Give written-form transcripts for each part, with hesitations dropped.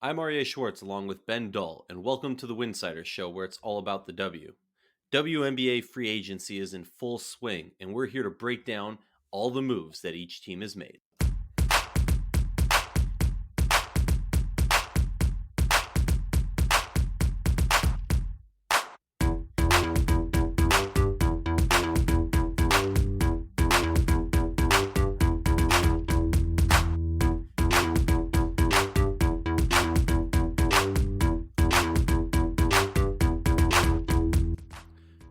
I'm Aryeh Schwartz along with Ben Dull, and welcome to the Winsidr show where it's all about the W. WNBA free agency is in full swing, and we're here to break down all the moves that each team has made.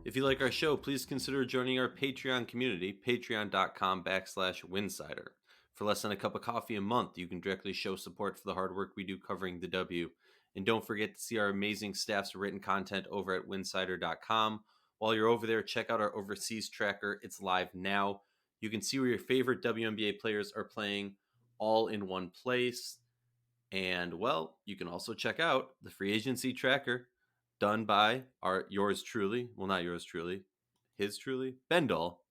If you like our show, please consider joining our Patreon community, patreon.com/winsidr. For less than a cup of coffee a month, you can directly show support for the hard work we do covering the W. And don't forget to see our amazing staff's written content over at winsidr.com. While you're over there, check out our overseas tracker. It's live now. You can see where your favorite WNBA players are playing all in one place. And well, you can also check out the free agency tracker done by yours truly. Well, not yours truly, his truly, Bendel,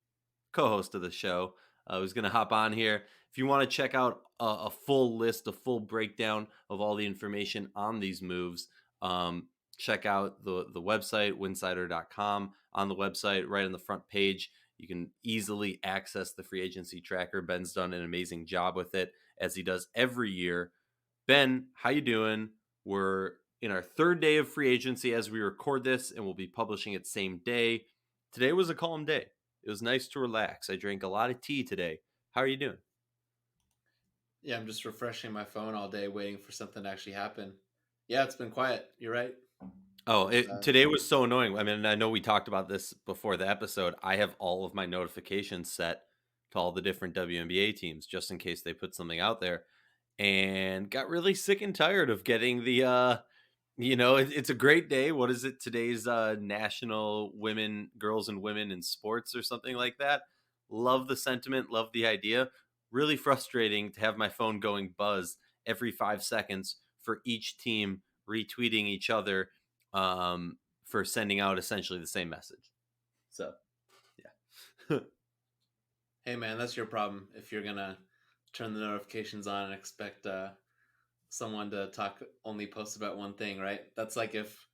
co-host of the show, who's going to hop on here. If you want to check out a full list, a full breakdown of all the information on these moves, check out the website, winsidr.com. On the website, right on the front page, you can easily access the free agency tracker. Ben's done an amazing job with it, as he does every year. Ben, how you doing? We're in our third day of free agency as we record this, and we'll be publishing it same day. Today was a calm day. It was nice to relax. I drank a lot of tea today. How are you doing? Yeah, I'm just refreshing my phone all day, waiting for something to actually happen. Yeah, it's been quiet. You're right. Oh, It's today was so annoying. I mean, I know we talked about this before the episode. I have all of my notifications set to all the different WNBA teams just in case they put something out there, and got really sick and tired of getting it's a great day. What is it? Today's National Girls and Women in Sports or something like that. Love the sentiment, love the idea. Really frustrating to have my phone going buzz every 5 seconds for each team retweeting each other for sending out essentially the same message. So, yeah. hey man, that's your problem. If you're gonna turn the notifications on and expect someone to talk only post about one thing, right? That's like if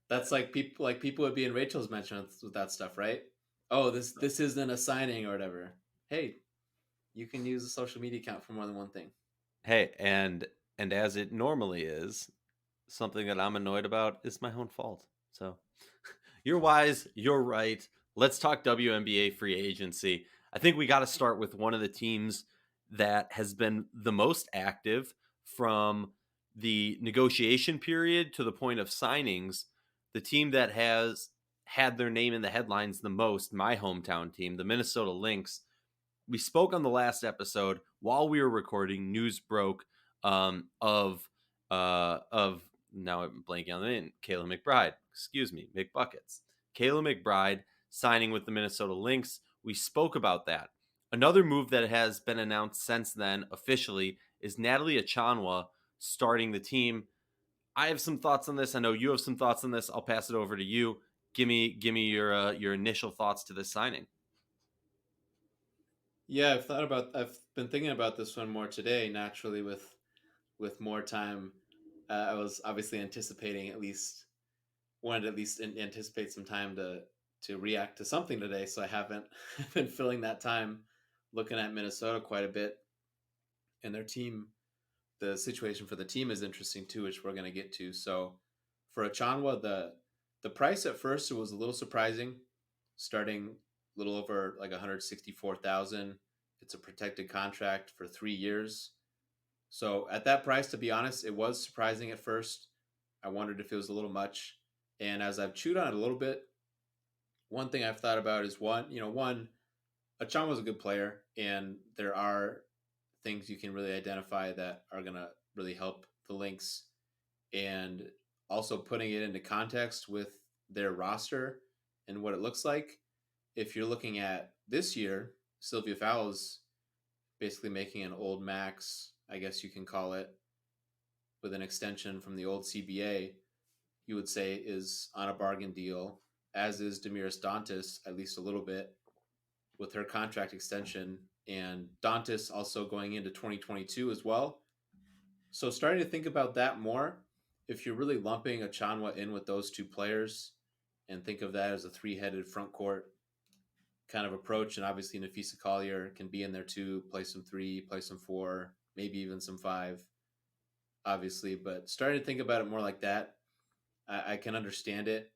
that's like people would be in Rachel's mention with that stuff, right? Oh, this isn't a signing or whatever. Hey, you can use a social media account for more than one thing. Hey, and as it normally is, something that I'm annoyed about is my own fault. So you're wise, you're right. Let's talk WNBA free agency. I think we got to start with one of the teams that has been the most active from the negotiation period to the point of signings. The team that has had their name in the headlines the most, my hometown team, the Minnesota Lynx. We spoke on the last episode while we were recording. News broke of now I'm blanking on the name. Kayla McBride, excuse me, McBuckets. Kayla McBride signing with the Minnesota Lynx. We spoke about that. Another move that has been announced since then officially is Natalie Achanwa starting the team. I have some thoughts on this. I know you have some thoughts on this. I'll pass it over to you. Give me your initial thoughts to this signing. Yeah, I've been thinking about this one more today. Naturally, with more time, I was obviously anticipating wanted at least anticipate some time to react to something today. So I haven't been filling that time looking at Minnesota quite a bit, and their team. The situation for the team is interesting too, which we're going to get to. So for Achanwa, the price at first was a little surprising, starting a little over like 164,000. It's a protected contract for 3 years. So at that price, to be honest, it was surprising at first. I wondered if it was a little much. And as I've chewed on it a little bit, one thing I've thought about is one, Achan was a good player, and there are things you can really identify that are going to really help the Lynx. And also putting it into context with their roster and what it looks like. If you're looking at this year, Sylvia Fowles basically making an old max, I guess you can call it, with an extension from the old CBA, you would say is on a bargain deal, as is Demiris Dantas, at least a little bit, with her contract extension, and Dantas also going into 2022 as well. So starting to think about that more, if you're really lumping Achanwa in with those two players and think of that as a three-headed front court kind of approach, and obviously Nafisa Collier can be in there too, play some three, play some four, maybe even some five, obviously. But starting to think about it more like that, I can understand it.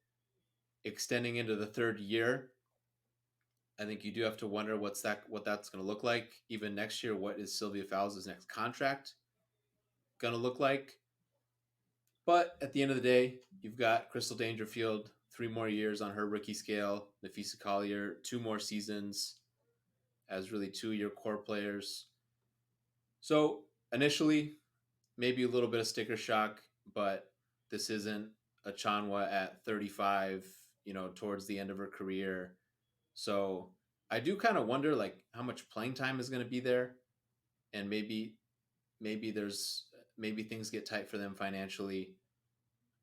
Extending into the third year, I think you do have to wonder what that's going to look like. Even next year, what is Sylvia Fowles' next contract going to look like? But at the end of the day, you've got Crystal Dangerfield, 3 more years on her rookie scale. Nafisa Collier, 2 more seasons as really 2 year core players. So initially, maybe a little bit of sticker shock, but this isn't a Chanwa at 35, towards the end of her career. So I do kind of wonder like how much playing time is going to be there, and maybe there's maybe things get tight for them financially,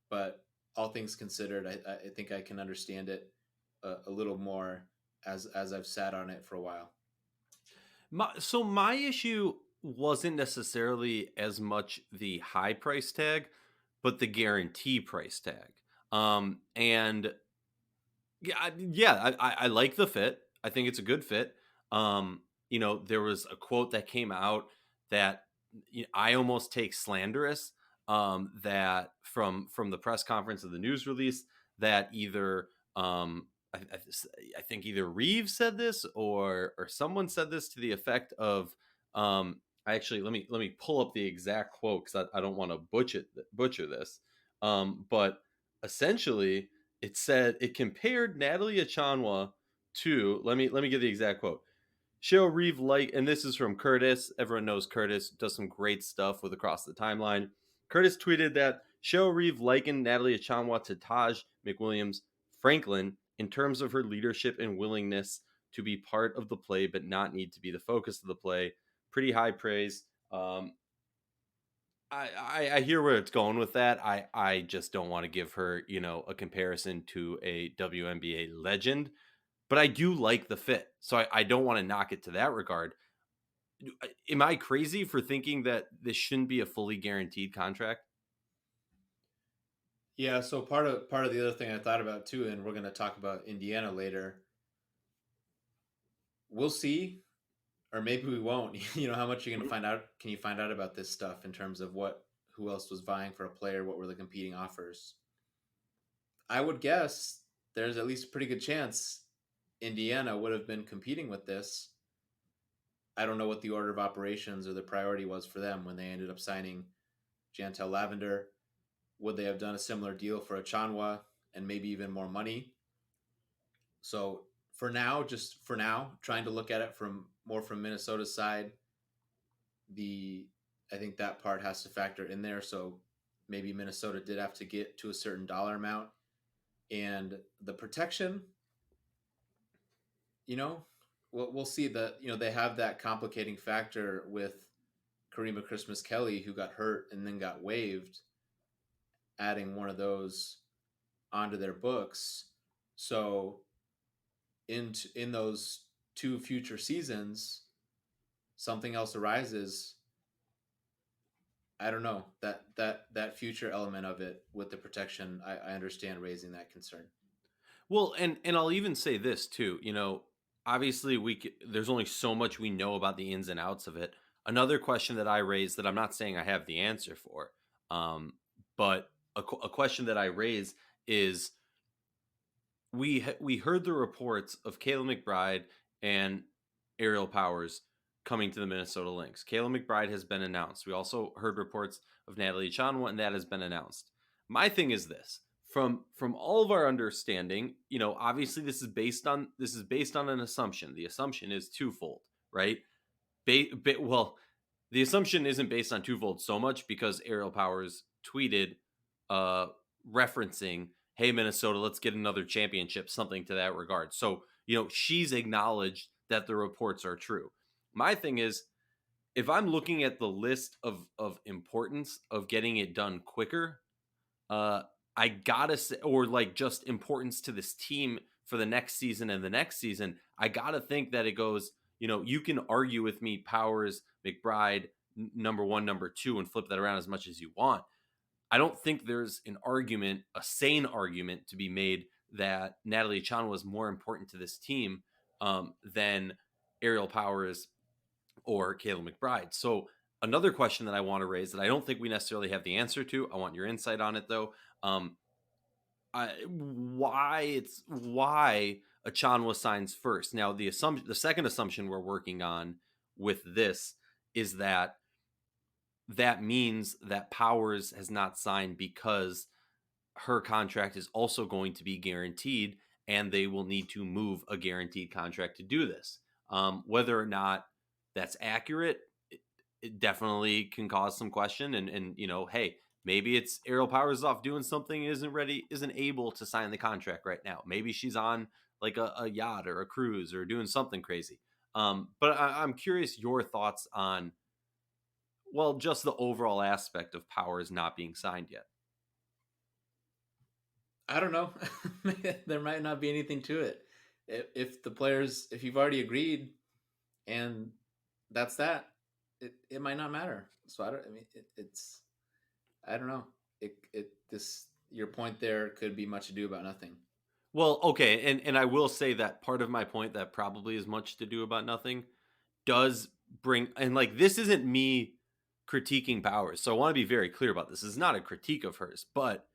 but all things considered, I think I can understand it a little more as I've sat on it for a while. My issue wasn't necessarily as much the high price tag, but the guarantee price tag. And I like the fit. I think it's a good fit. There was a quote that came out that I almost take slanderous. That from the press conference of the news release that either I think either Reeves said this or someone said this to the effect of I actually let me pull up the exact quote because I don't want to butcher this. But essentially it said it compared Natalie Achanwa to let me give the exact quote. Cheryl Reeve and this is from Curtis. Everyone knows Curtis does some great stuff with Across the Timeline. Curtis tweeted that Cheryl Reeve likened Natalie Achanwa to Taj McWilliams Franklin in terms of her leadership and willingness to be part of the play but not need to be the focus of the play. Pretty high praise. I hear where it's going with that. I just don't want to give her, a comparison to a WNBA legend, but I do like the fit. So I don't want to knock it to that regard. Am I crazy for thinking that this shouldn't be a fully guaranteed contract? Yeah, so part of the other thing I thought about too, and we're going to talk about Indiana later. We'll see, or maybe we won't. How much you're going to find out? Can you find out about this stuff in terms of who else was vying for a player? What were the competing offers? I would guess there's at least a pretty good chance Indiana would have been competing with this. I don't know what the order of operations or the priority was for them when they ended up signing Jantel Lavender. Would they have done a similar deal for Achanwa and maybe even more money? So just for now, trying to look at it from Minnesota's side, I think that part has to factor in there. So maybe Minnesota did have to get to a certain dollar amount, and the protection, we'll see that they have that complicating factor with Karima Christmas Kelly, who got hurt and then got waived, adding one of those onto their books. So in those 2 future seasons, something else arises. I don't know, that future element of it with the protection. I understand raising that concern. Well, and I'll even say this too. Obviously there's only so much we know about the ins and outs of it. Another question that I raised that I'm not saying I have the answer for, but a question that I raise is we heard the reports of Kayla McBride and Ariel Powers coming to the Minnesota Lynx. Kayla McBride has been announced. We also heard reports of Natalie Chanwa, and that has been announced. My thing is this: from all of our understanding, obviously this is based on an assumption. The assumption is twofold, right? Well, the assumption isn't based on twofold so much because Ariel Powers tweeted referencing, hey, Minnesota, let's get another championship, something to that regard. So, she's acknowledged that the reports are true. My thing is, if I'm looking at the list of importance of getting it done quicker, I gotta say, or like just importance to this team for the next season and the next season, I gotta think that it goes, you can argue with me, Powers, McBride, number one, number two, and flip that around as much as you want. I don't think there's an argument, a sane argument, to be made that Natalie Chan was more important to this team than Aerial Powers or Kayla McBride. So another question that I want to raise that I don't think we necessarily have the answer to. I want your insight on it though. Why Achanwa signs first? Now the second assumption we're working on with this is that means that Powers has not signed because her contract is also going to be guaranteed, and they will need to move a guaranteed contract to do this. Whether or not that's accurate, it definitely can cause some question. And hey, maybe it's Ariel Powers off doing something, isn't able to sign the contract right now. Maybe she's on like a yacht or a cruise or doing something crazy. But I'm curious your thoughts on, well, just the overall aspect of Powers not being signed yet. I don't know. There might not be anything to it. If the players, if you've already agreed, and that's that, it might not matter. So I don't. I mean, it's. I don't know. This your point there could be much ado about nothing. Well, okay, and I will say that part of my point that probably is much to do about nothing does bring, and like this isn't me critiquing Powers. So I want to be very clear about this. This is not a critique of hers, but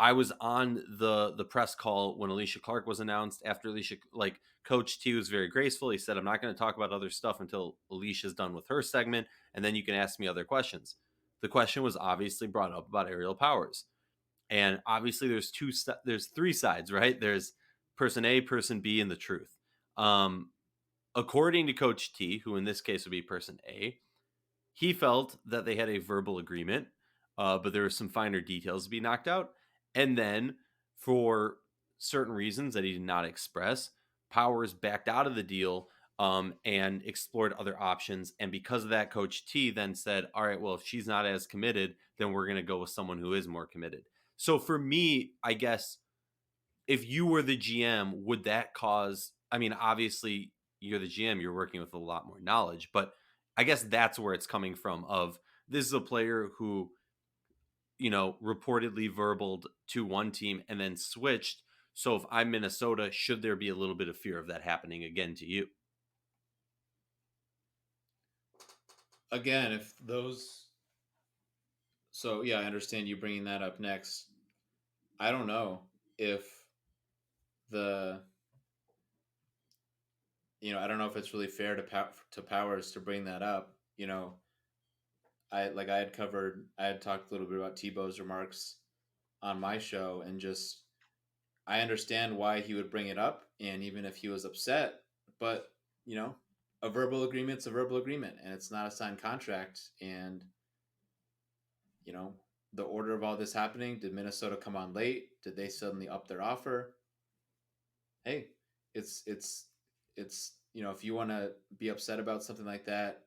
I was on the press call when Alicia Clark was announced. After Alicia, like Coach T was very graceful. He said, "I'm not going to talk about other stuff until Alicia's done with her segment, and then you can ask me other questions." The question was obviously brought up about Aerial Powers, and obviously there's three sides, right? There's person A, person B, and the truth. Um, According to Coach T, who in this case would be person A, he felt that they had a verbal agreement, but there were some finer details to be knocked out. And then, for certain reasons that he did not express, Powers backed out of the deal and explored other options. And because of that, Coach T then said, all right, well, if she's not as committed, then we're going to go with someone who is more committed. So for me, I guess if you were the GM, would that cause, I mean, obviously you're the GM, you're working with a lot more knowledge, but I guess that's where it's coming from of this is a player who, reportedly verbaled to one team and then switched. So if I'm Minnesota, should there be a little bit of fear of that happening again to you? Again, if those. So yeah, I understand you bringing that up next. I don't know if the. I don't know if it's really fair to Powers to bring that up. I had talked a little bit about Tebow's remarks on my show, and just I understand why he would bring it up, and even if he was upset, but a verbal agreement's a verbal agreement, and it's not a signed contract. And the order of all this happening, did Minnesota come on late? Did they suddenly up their offer? Hey, it's if you want to be upset about something like that,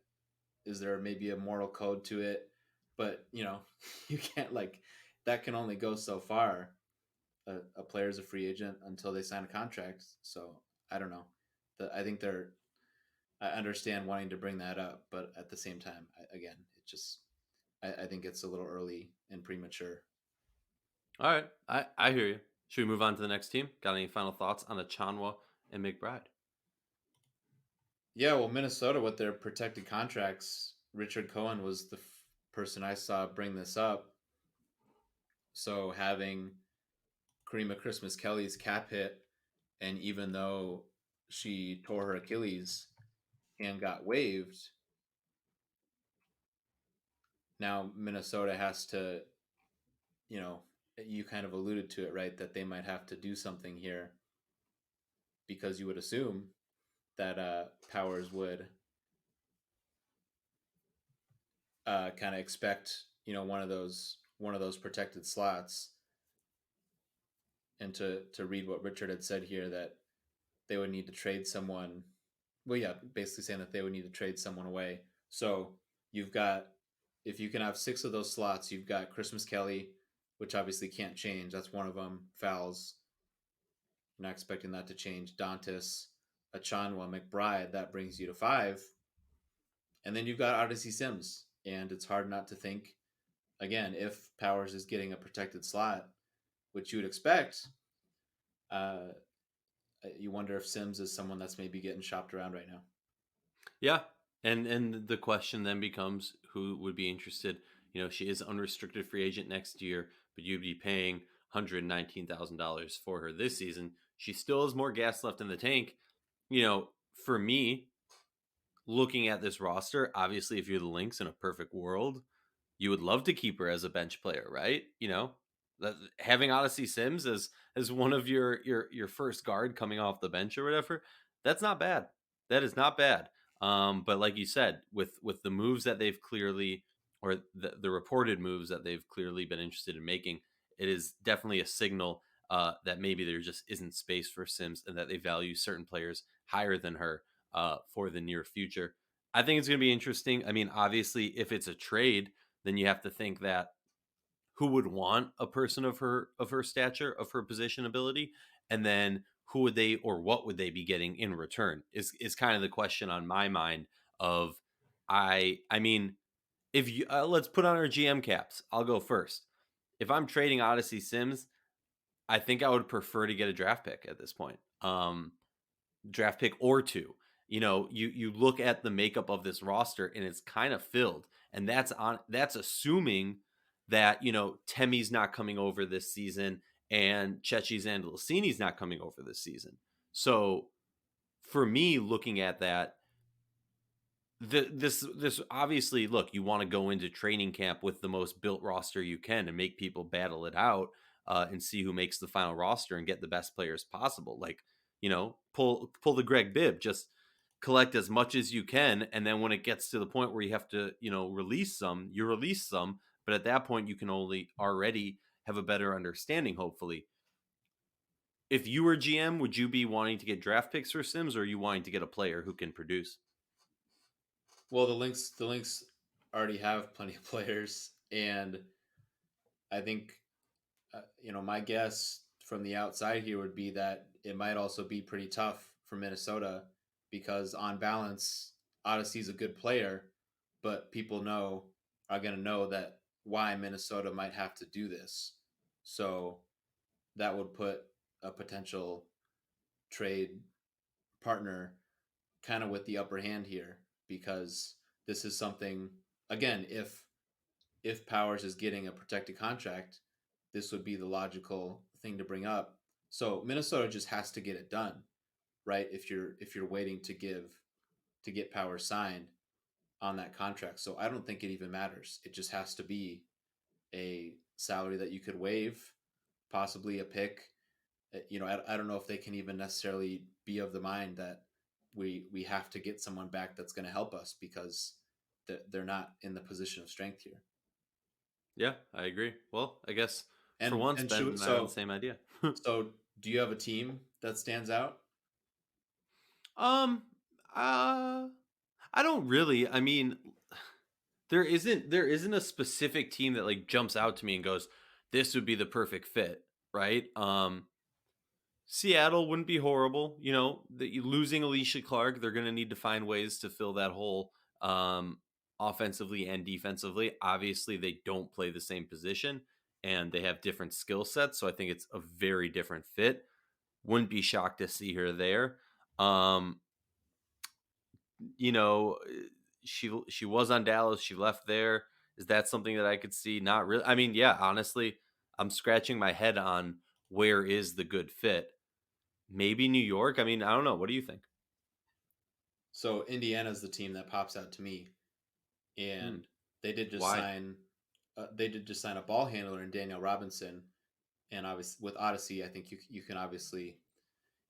is there maybe a moral code to it? But you can't, like, that can only go so far. A player's a free agent until they sign a contract. So I don't know. I think I understand wanting to bring that up, but at the same time, again, I think it's a little early and premature. All right. I hear you. Should we move on to the next team? Got any final thoughts on Achanwa and McBride? Yeah, well, Minnesota with their protected contracts, Richard Cohen was the person I saw bring this up. So having Karima Christmas Kelly's cap hit, and even though she tore her Achilles and got waived, now Minnesota has to, you kind of alluded to it, right? That they might have to do something here, because you would assume that Powers would kind of expect one of those protected slots. And to read what Richard had said here, that they would need to trade someone. Well, yeah, basically saying that they would need to trade someone away. So you've got, if you can have 6 of those slots, you've got Christmas Kelly, which obviously can't change. That's one of them. Fouls. You're not expecting that to change. Dantas, Achanwa, McBride, that brings you to 5. And then you've got Odyssey Sims. And it's hard not to think, again, if Powers is getting a protected slot, which you would expect, uh, you wonder if Sims is someone that's maybe getting shopped around right now. Yeah. And the question then becomes who would be interested. She is unrestricted free agent next year, but you'd be paying $119,000 for her this season. She still has more gas left in the tank. For me, looking at this roster, obviously, if you're the Lynx in a perfect world, you would love to keep her as a bench player, right? Having Odyssey Sims as one of your first guard coming off the bench or whatever, that's not bad. That is not bad. But like you said, with the moves that they've clearly, or the reported moves that they've clearly been interested in making, it is definitely a signal that maybe there just isn't space for Sims and that they value certain players higher than her for the near future. I think it's going to be interesting. I mean, obviously, if it's a trade, then you have to think that who would want a person of her stature, of her position ability, and then who would they or what would they be getting in return is kind of the question on my mind. Of I mean, if you let's put on our GM caps. I'll go first. If I'm trading Odyssey Sims, I think I would prefer to get a draft pick at this point. Draft pick or two. You look at the makeup of this roster and it's kind of filled, and that's assuming that Temi's not coming over this season and Chechi's and Lasini's not coming over this season. So for me, looking at that, this obviously, look, you want to go into training camp with the most built roster you can and make people battle it out, and see who makes the final roster and get the best players possible. Like, pull the Greg Bibb, just collect as much as you can, and then when it gets to the point where you have to release some, you release some. But at that point, you can only already have a better understanding, hopefully. If you were GM, would you be wanting to get draft picks for Sims, or are you wanting to get a player who can produce? Well, the Lynx already have plenty of players, and I think my guess from the outside here would be that it might also be pretty tough for Minnesota because on balance, Odyssey's a good player, but people are going to know that why Minnesota might have to do this. So that would put a potential trade partner kind of with the upper hand here because this is something, again, if Powers is getting a protected contract, this would be the logical thing to bring up. So Minnesota just has to get it done, right? If you're waiting to get Powers signed on that contract. So I don't think it even matters. It just has to be a salary that you could waive, possibly a pick. I don't know if they can even necessarily be of the mind that we have to get someone back that's going to help us because they're not in the position of strength here. Yeah, I agree. Well, I guess for And once, and Ben should and I have the same idea. so do you have a team that stands out? um, uh, I don't really. I mean, there isn't a specific team that like jumps out to me and goes, "This would be the perfect fit," right? Seattle wouldn't be horrible. Losing Alicia Clark, they're going to need to find ways to fill that hole, offensively and defensively. Obviously, they don't play the same position and they have different skill sets. So I think it's a very different fit. Wouldn't be shocked to see her there. Um, you know, she was on Dallas. She left there. Is that something that I could see? Not really. I mean, yeah, honestly, I'm scratching my head on where is the good fit. Maybe New York. I mean, I don't know. What do you think? So Indiana's the team that pops out to me, Hmm. and they did just Why? sign they did just sign a ball handler in Daniel Robinson, and obviously with Odyssey, I think you can obviously,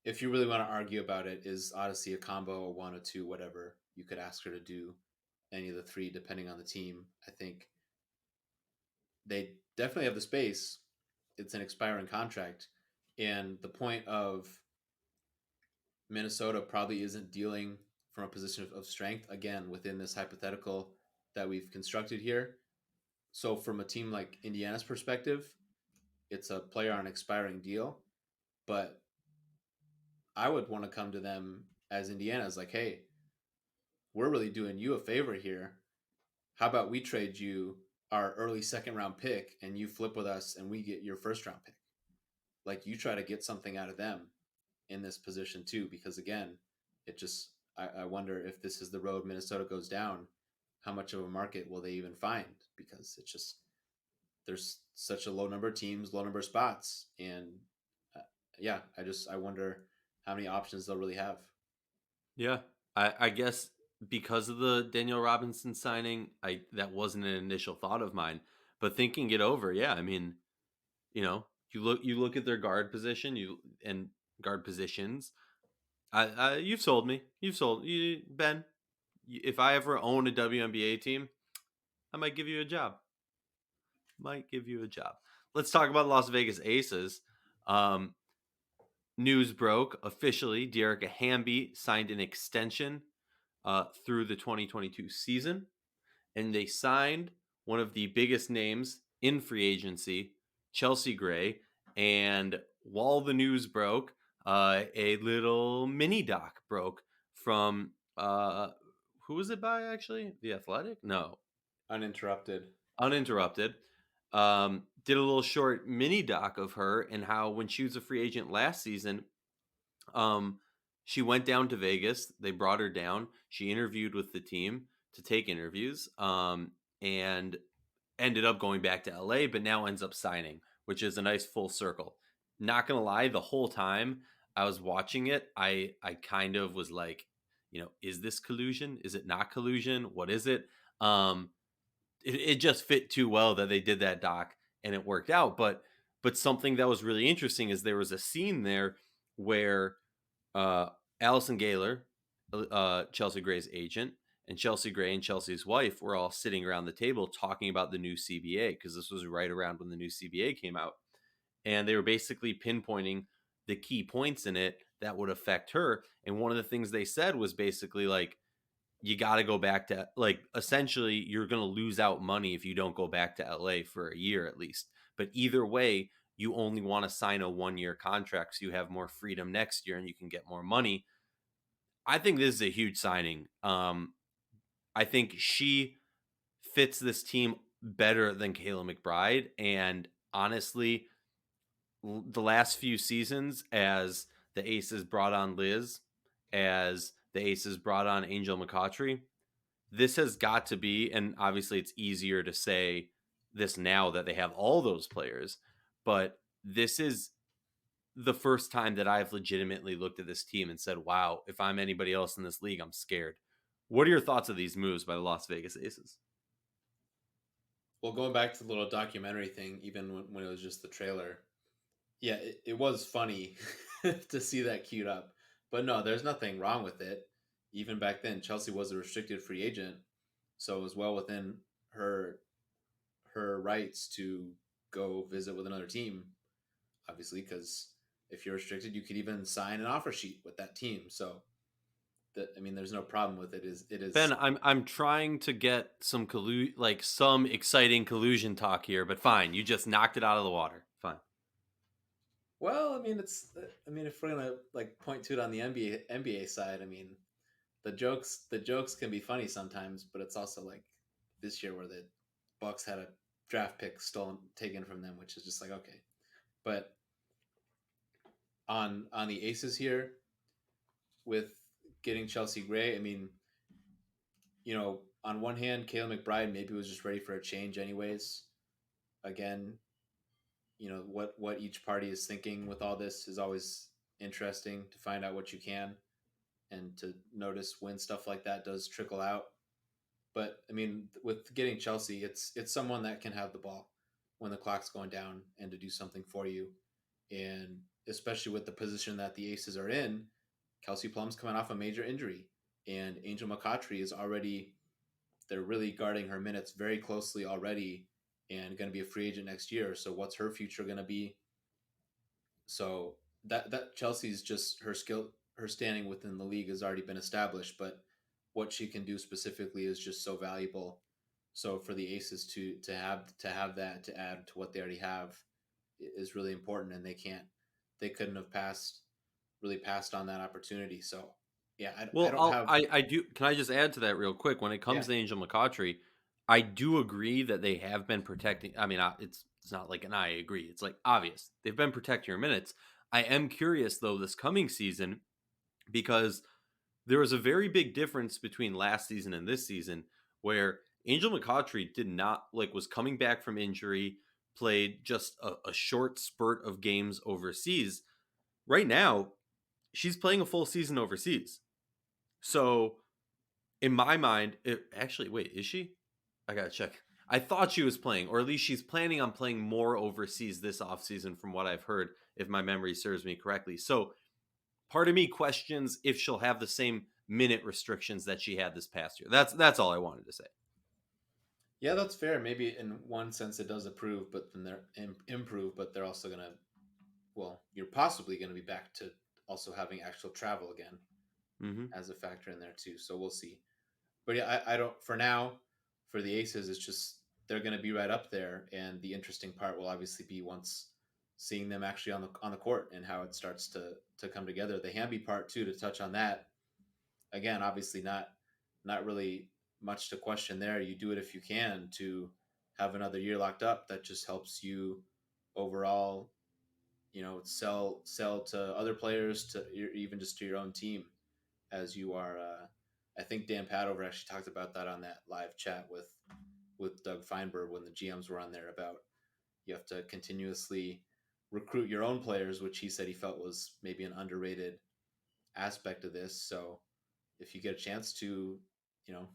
if you really want to argue about it, is Odyssey a combo, a one, a two, whatever, you could ask her to do any of the three depending on the team. I think they definitely have the space. It's an expiring contract, and the point of Minnesota probably isn't dealing from a position of strength again within this hypothetical that we've constructed here. So from a team like Indiana's perspective, it's a player on an expiring deal, but I would want to come to them as Indiana's like, hey, we're really doing you a favor here. how about we trade you our early second round pick and you flip with us and we get your first round pick? Like you try to get something out of them in this position too, because again, it just I wonder if this is the road Minnesota goes down, how much of a market will they even find? Because it's just there's such a low number of teams, low number of spots, and uh, yeah, I wonder how many options they'll really have. Yeah. I guess because of the Daniel Robinson signing, I that wasn't an initial thought of mine. But thinking it over, yeah, I mean, you look at their guard position, and guard positions. You've sold me. You've sold you, Ben. If I ever own a WNBA team, I might give you a job. Might give you a job. Let's talk about Las Vegas Aces. Um, News broke officially. Dearica Hamby signed an extension through the 2022 season, and they signed one of the biggest names in free agency, Chelsea Gray. And while the news broke, a little mini doc broke from who was it by actually? The Athletic? No, Uninterrupted. Uninterrupted. Did a little short mini doc of her and how when she was a free agent last season, um, she went down to Vegas. They brought her down. She interviewed with the team to take interviews, and ended up going back to LA, but now ends up signing, which is a nice full circle. Not gonna lie, the whole time I was watching it, I kind of was like, is this collusion? Is it not collusion? What is it? Um, it just fit too well that they did that doc and it worked out. But something that was really interesting is there was a scene there where uh, Allison Gaylor, Chelsea Gray's agent, and Chelsea Gray and Chelsea's wife were all sitting around the table talking about the new CBA because this was right around when the new CBA came out. And they were basically pinpointing the key points in it that would affect her. And one of the things they said was basically like, you got to go back to, like, essentially you're going to lose out money if you don't go back to LA for a year at least. But either way, you only want to sign a 1 year contract so you have more freedom next year and you can get more money. I think this is a huge signing. I think she fits this team better than Kayla McBride. And honestly, the last few seasons, as the Aces brought on Liz, as the Aces brought on Angel McCautry, this has got to be, and obviously it's easier to say this now that they have all those players, but this is the first time that I've legitimately looked at this team and said, wow, if I'm anybody else in this league, I'm scared. What are your thoughts of these moves by the Las Vegas Aces? Well, going back to the little documentary thing, even when it was just the trailer, yeah, it was funny to see that queued up. But no, there's nothing wrong with it. Even back then, Chelsea was a restricted free agent, so it was well within her rights to go visit with another team. Obviously, because if you're restricted, you could even sign an offer sheet with that team. So, I mean, there's no problem with it. Ben, I'm trying to get some exciting collusion talk here, but fine, you just knocked it out of the water. Fine. Well, I mean, I mean, if we're gonna like point to it on the NBA side, I mean, the jokes can be funny sometimes, but it's also like this year where the Bucks had a draft pick taken from them, which is just like okay. But on the Aces here with getting Chelsea Gray, I mean, on one hand, Kayla McBride maybe was just ready for a change anyways. Again, what each party is thinking with all this is always interesting to find out what you can and to notice when stuff like that does trickle out. But I mean, with getting Chelsea, it's someone that can have the ball when the clock's going down and to do something for you. And especially with the position that the Aces are in, Kelsey Plum's coming off a major injury, and Angel McCautry is already they're really guarding her minutes very closely already, and going to be a free agent next year. So what's her future going to be? So that Chelsea's just her standing within the league has already been established, but what she can do specifically is just so valuable. So for the Aces to have that to add to what they already have is really important, and they couldn't have passed on that opportunity. So yeah, I Well, don't have I do. Can I just add to that real quick? When it yeah comes to Angel McCautry, I do agree that they have been protecting. I mean, it's not like an I agree. It's like obvious they've been protecting your minutes. I am curious though this coming season because there was a very big difference between last season and this season where Angel McCautry did not like was coming back from injury, played just a short spurt of games overseas. Right now, she's playing a full season overseas. So in my mind, actually wait, is she? I gotta check. I thought she was playing, or at least she's planning on playing more overseas this offseason, from what I've heard, if my memory serves me correctly. So part of me questions if she'll have the same minute restrictions that she had this past year. That's all I wanted to say. Yeah, that's fair. Maybe in one sense it does improve, but then they're improve, but they're also gonna. Well, you're possibly going to be back to also having actual travel again Hmm. as a factor in there too. So we'll see. But yeah, I don't. For now, for the Aces, it's just they're going to be right up there, and the interesting part will obviously be once seeing them actually on the court and how it starts to come together. The Hamby part too, to touch on that again, obviously not really much to question there. You do it if you can to have another year locked up. That just helps you overall, sell to other players, to even just to your own team, as you are. I think Dan Padover actually talked about that on that live chat with Doug Feinberg when the GMs were on there, about you have to continuously recruit your own players, which he said he felt was maybe an underrated aspect of this. So if you get a chance to, you know,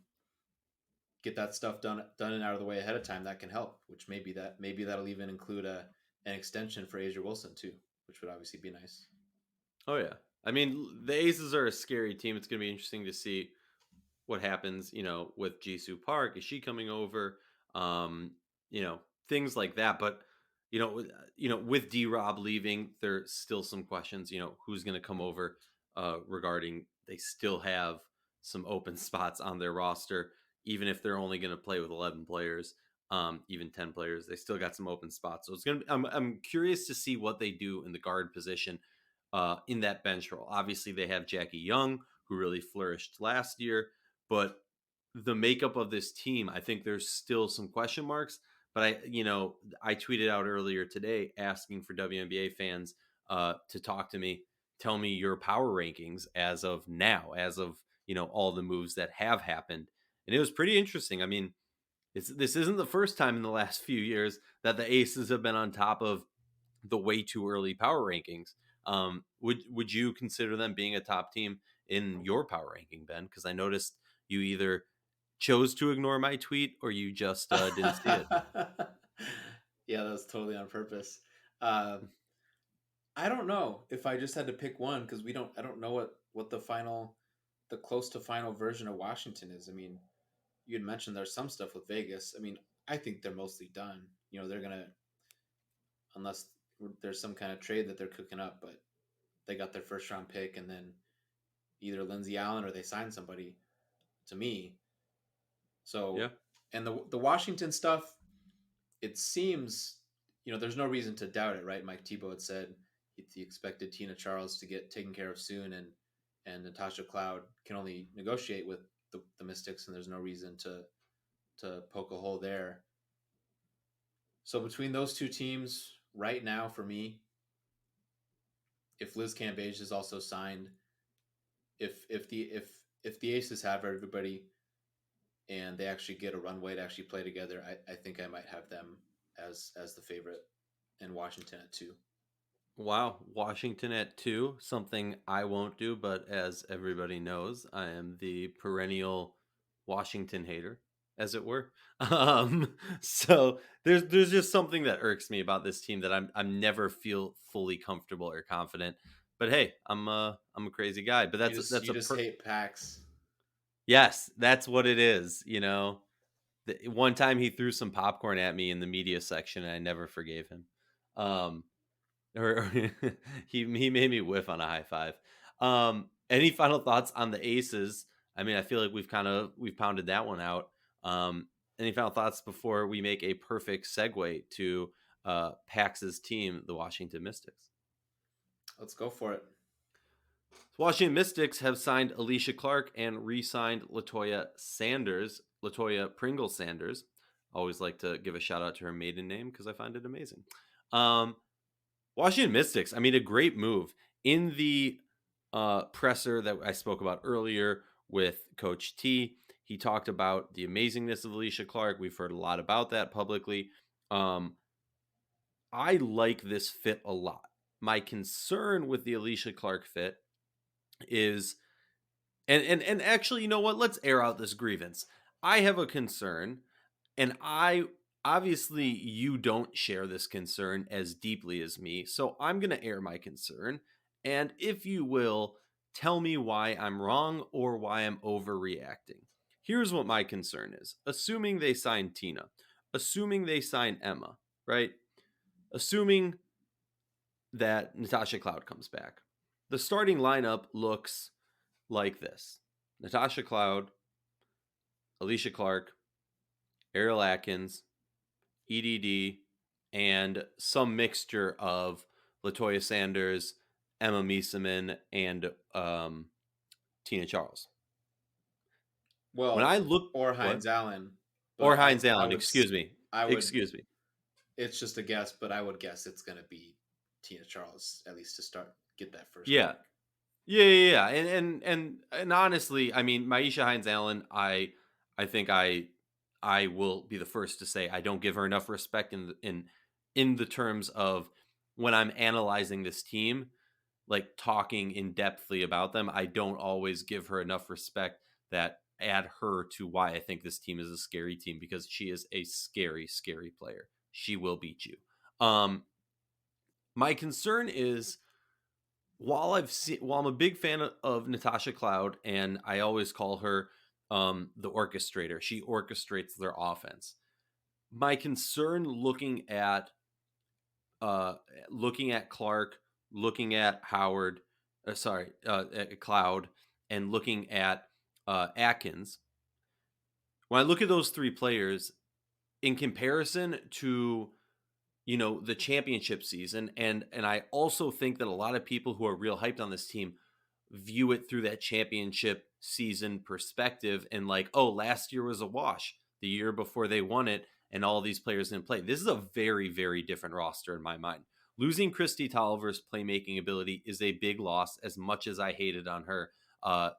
get that stuff done and out of the way ahead of time, that can help. Which maybe that'll even include an extension for Asia Wilson too, which would obviously be nice. Oh yeah, I mean the Aces are a scary team. It's going to be interesting to see what happens, with Jisoo Park. Is she coming over? Um, things like that. But with D Rob leaving, there's still some questions. Who's going to come over? Regarding they still have some open spots on their roster, even if they're only going to play with 11 players, even 10 players. They still got some open spots. So it's gonna. I'm curious to see what they do in the guard position. In that bench role. Obviously, they have Jackie Young, who really flourished last year, but the makeup of this team, I think there's still some question marks. But I tweeted out earlier today asking for WNBA fans to talk to me, tell me your power rankings as of now, as of all the moves that have happened, and it was pretty interesting. I mean, this isn't the first time in the last few years that the Aces have been on top of the way too early power rankings. Would you consider them being a top team in your power ranking, Ben? Because I noticed you either chose to ignore my tweet or you just didn't see it. Yeah, that was totally on purpose. Uh, I don't know if I just had to pick one, because we don't. I don't know what the close to final version of Washington is. I mean, you had mentioned there's some stuff with Vegas. I mean, I think they're mostly done. They're gonna, unless there's some kind of trade that they're cooking up, but they got their first round pick, and then either Lindsey Allen or they sign somebody. To me, Yeah. so, and the Washington stuff, it seems, there's no reason to doubt it, right? Mike Tebow had said he expected Tina Charles to get taken care of soon, and Natasha Cloud can only negotiate with the Mystics, and there's no reason to poke a hole there. So between those two teams, right now for me, if Liz Cambage is also signed, if the Aces have everybody and they actually get a runway to actually play together, I think I might have them as the favorite, and Washington at two. Wow, Washington at 2, something I won't do, but as everybody knows, I am the perennial Washington hater, as it were. So there's just something that irks me about this team that I'm never feel fully comfortable or confident. But hey, I'm a crazy guy. But You that's just that's you a just hate Pax. yes, that's what it is. One time he threw some popcorn at me in the media section, and I never forgave him. Um, or he made me whiff on a high five. Any final thoughts on the Aces? I mean, I feel like we've pounded that one out. Any final thoughts before we make a perfect segue to Pax's team, the Washington Mystics? Let's go for it. Washington Mystics have signed Alicia Clark and re-signed Latoya Pringle Sanders. Always like to give a shout out to her maiden name because I find it amazing. Um, Washington Mystics, I mean, a great move. In the presser that I spoke about earlier with Coach T, he talked about the amazingness of Alicia Clark. We've heard a lot about that publicly. Um, I like this fit a lot. My concern with the Alicia Clark fit is, and actually, you know what? Let's air out this grievance. I have a concern, and I obviously you don't share this concern as deeply as me. So I'm going to air my concern, and if you will, tell me why I'm wrong or why I'm overreacting. Here's what my concern is. Assuming they sign Tina, assuming they sign Emma, right? Assuming that Natasha Cloud comes back. The starting lineup looks like this: Natasha Cloud, Alicia Clark, Ariel Atkins, EDD, and some mixture of Latoya Sanders, Emma Mieseman, and Tina Charles. When Well, I look, or what? Heinz Allen, Or but Heinz I Allen, would excuse me. I would. Excuse me. It's just a guess, but I would guess it's going to be Tina Charles at least to start get that first Yeah. crack. Yeah. And honestly, I mean, Maisha Hines Allen, I think I will be the first to say I don't give her enough respect in the terms of when I'm analyzing this team, like talking in depthly about them. I don't always give her enough respect that add her to why I think this team is a scary team, because she is a scary, scary player. She will beat you. My concern is, while I'm a big fan of Natasha Cloud, and I always call her the orchestrator. She orchestrates their offense. My concern uh, looking at Clark, looking at Howard, at Cloud, and looking at Atkins. When I look at those three players in comparison to, the championship season, and I also think that a lot of people who are real hyped on this team view it through that championship season perspective, and like, oh, last year was a wash, the year before they won it, and all these players didn't play. This is a very, very different roster in my mind. Losing Christy Tolliver's playmaking ability is a big loss, as much as I hated on her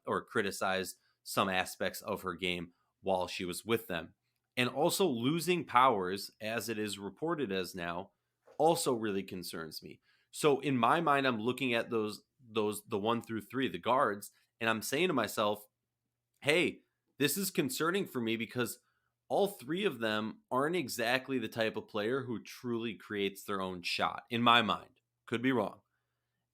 or criticized some aspects of her game while she was with them. And also losing Powers, as it is reported as now, also really concerns me. So in my mind, I'm looking at the 1 through 3, the guards, and I'm saying to myself, hey, this is concerning for me because all three of them aren't exactly the type of player who truly creates their own shot, in my mind. Could be wrong.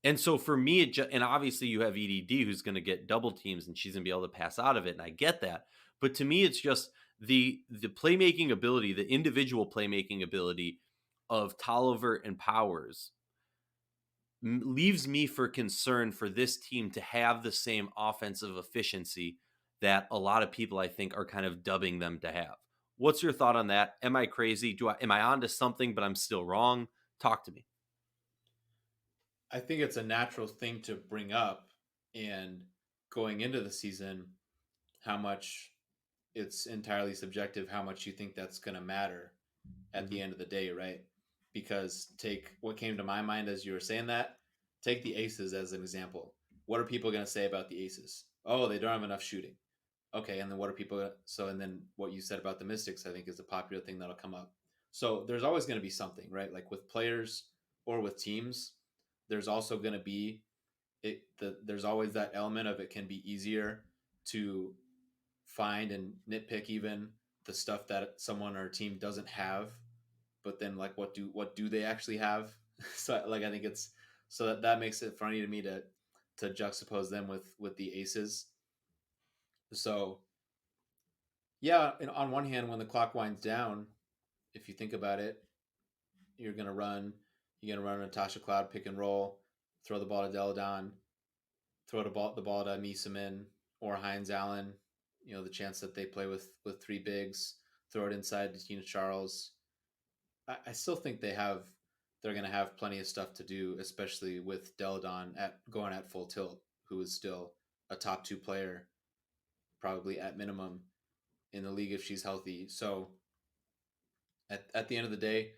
And so for me, and obviously you have EDD who's going to get double teams and she's going to be able to pass out of it, and I get that. But to me, it's just the playmaking ability, the individual playmaking ability of Tolliver and Powers leaves me for concern for this team to have the same offensive efficiency that a lot of people, I think, are kind of dubbing them to have. What's your thought on that? Am I crazy? Am I onto something, but I'm still wrong? Talk to me. I think it's a natural thing to bring up, and going into the season, how much it's entirely subjective how much you think that's going to matter at the Mhm. end of the day, right? Because take what came to my mind as you were saying that, take the Aces as an example. What are people going to say about the Aces? Oh, they don't have enough shooting. Okay, and then what are people so and then what you said about the Mystics I think is a popular thing that'll come up. So there's always going to be something, right? Like with players or with teams, there's also going to be there's always that element of it can be easier to find and nitpick even the stuff that someone or team doesn't have, but then like what do they actually have? So like I think it's so that makes it funny to me to juxtapose them with the Aces. So yeah, and on one hand, when the clock winds down, if you think about it, you're gonna run you're gonna run Natasha Cloud pick and roll, throw the ball to Deladon, throw the ball to Misamin or Heinz Allen. You know, the chance that they play with three bigs, throw it inside to Tina Charles. I still think they're going to have plenty of stuff to do, especially with Deladon at going at full tilt, who is still a top 2 player, probably at minimum in the league if she's healthy. So at the end of the day,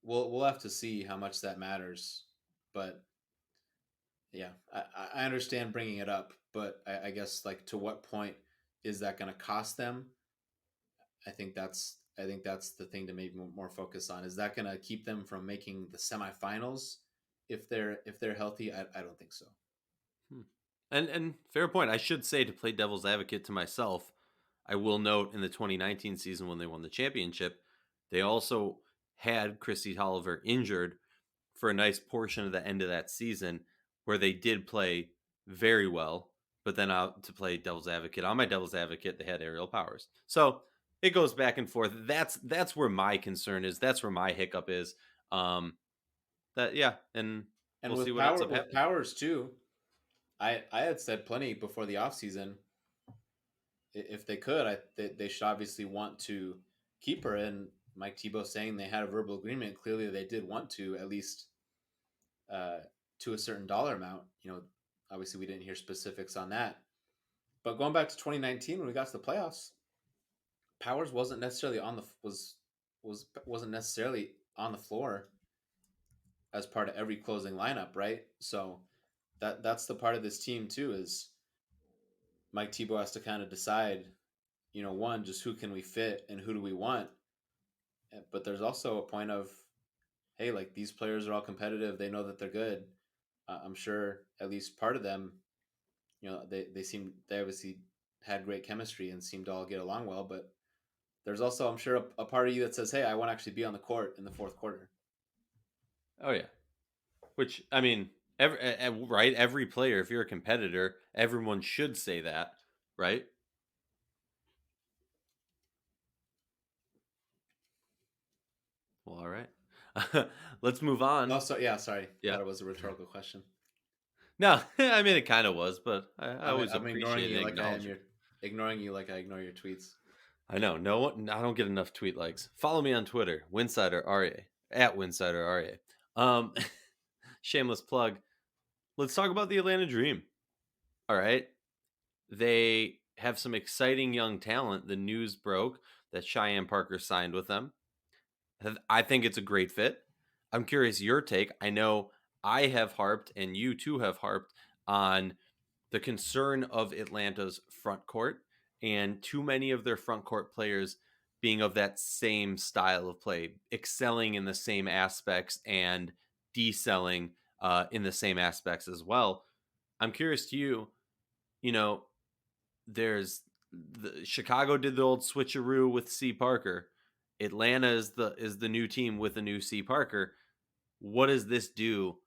we'll have to see how much that matters. But yeah, I understand bringing it up, but I guess like to what point is that going to cost them? I think that's the thing to maybe more focus on. Is that going to keep them from making the semifinals if they're healthy? I don't think so. Hmm. And fair point. I should say, to play devil's advocate to myself, I will note in the 2019 season when they won the championship, they also had Christy Tolliver injured for a nice portion of the end of that season, where they did play very well. But then out to play devil's advocate, on my devil's advocate, they had aerial powers. So it goes back and forth. That's where my concern is. That's where my hiccup is. That yeah, and And we'll see with what ends power up with happening. powers too, I had said plenty before the offseason, if they could, they should obviously want to keep her. And Mike Tebow saying they had a verbal agreement. Clearly, they did want to, at least uh, to a certain dollar amount. Obviously, we didn't hear specifics on that. But going back to 2019, when we got to the playoffs, Powers wasn't necessarily on the wasn't necessarily on the floor as part of every closing lineup, right? So that's the part of this team too, is Mike Tebow has to kind of decide, one, just who can we fit and who do we want. But there's also a point of, hey, like these players are all competitive. They know that they're good. I'm sure at least part of them, they obviously had great chemistry and seemed to all get along well. But there's also, I'm sure, a part of you that says, hey, I want to actually be on the court in the fourth quarter. Oh yeah, which I mean, right? Every player, if you're a competitor, everyone should say that, right? Well, all right. Let's move Oh, on. so yeah, sorry, Yeah. thought it was a rhetorical question. No, I mean it kind of was, but I I'm always I'm ignoring appreciate you an like I am acknowledgement. your ignoring you like I ignore your tweets. I know. No one. I don't get enough tweet likes. Follow me on Twitter, Winsidr RA at Winsidr RA. Shameless plug. Let's talk about the Atlanta Dream. All right. They have some exciting young talent. The news broke that Cheyenne Parker signed with them. I think it's a great fit. I'm curious your take. I know I have harped, and you too have harped on the concern of Atlanta's front court and too many of their front court players being of that same style of play, excelling in the same aspects and decelling in the same aspects as well. I'm curious to you, you know, there's Chicago did the old switcheroo with C Parker. Atlanta is the new team with a new C Parker. What does this do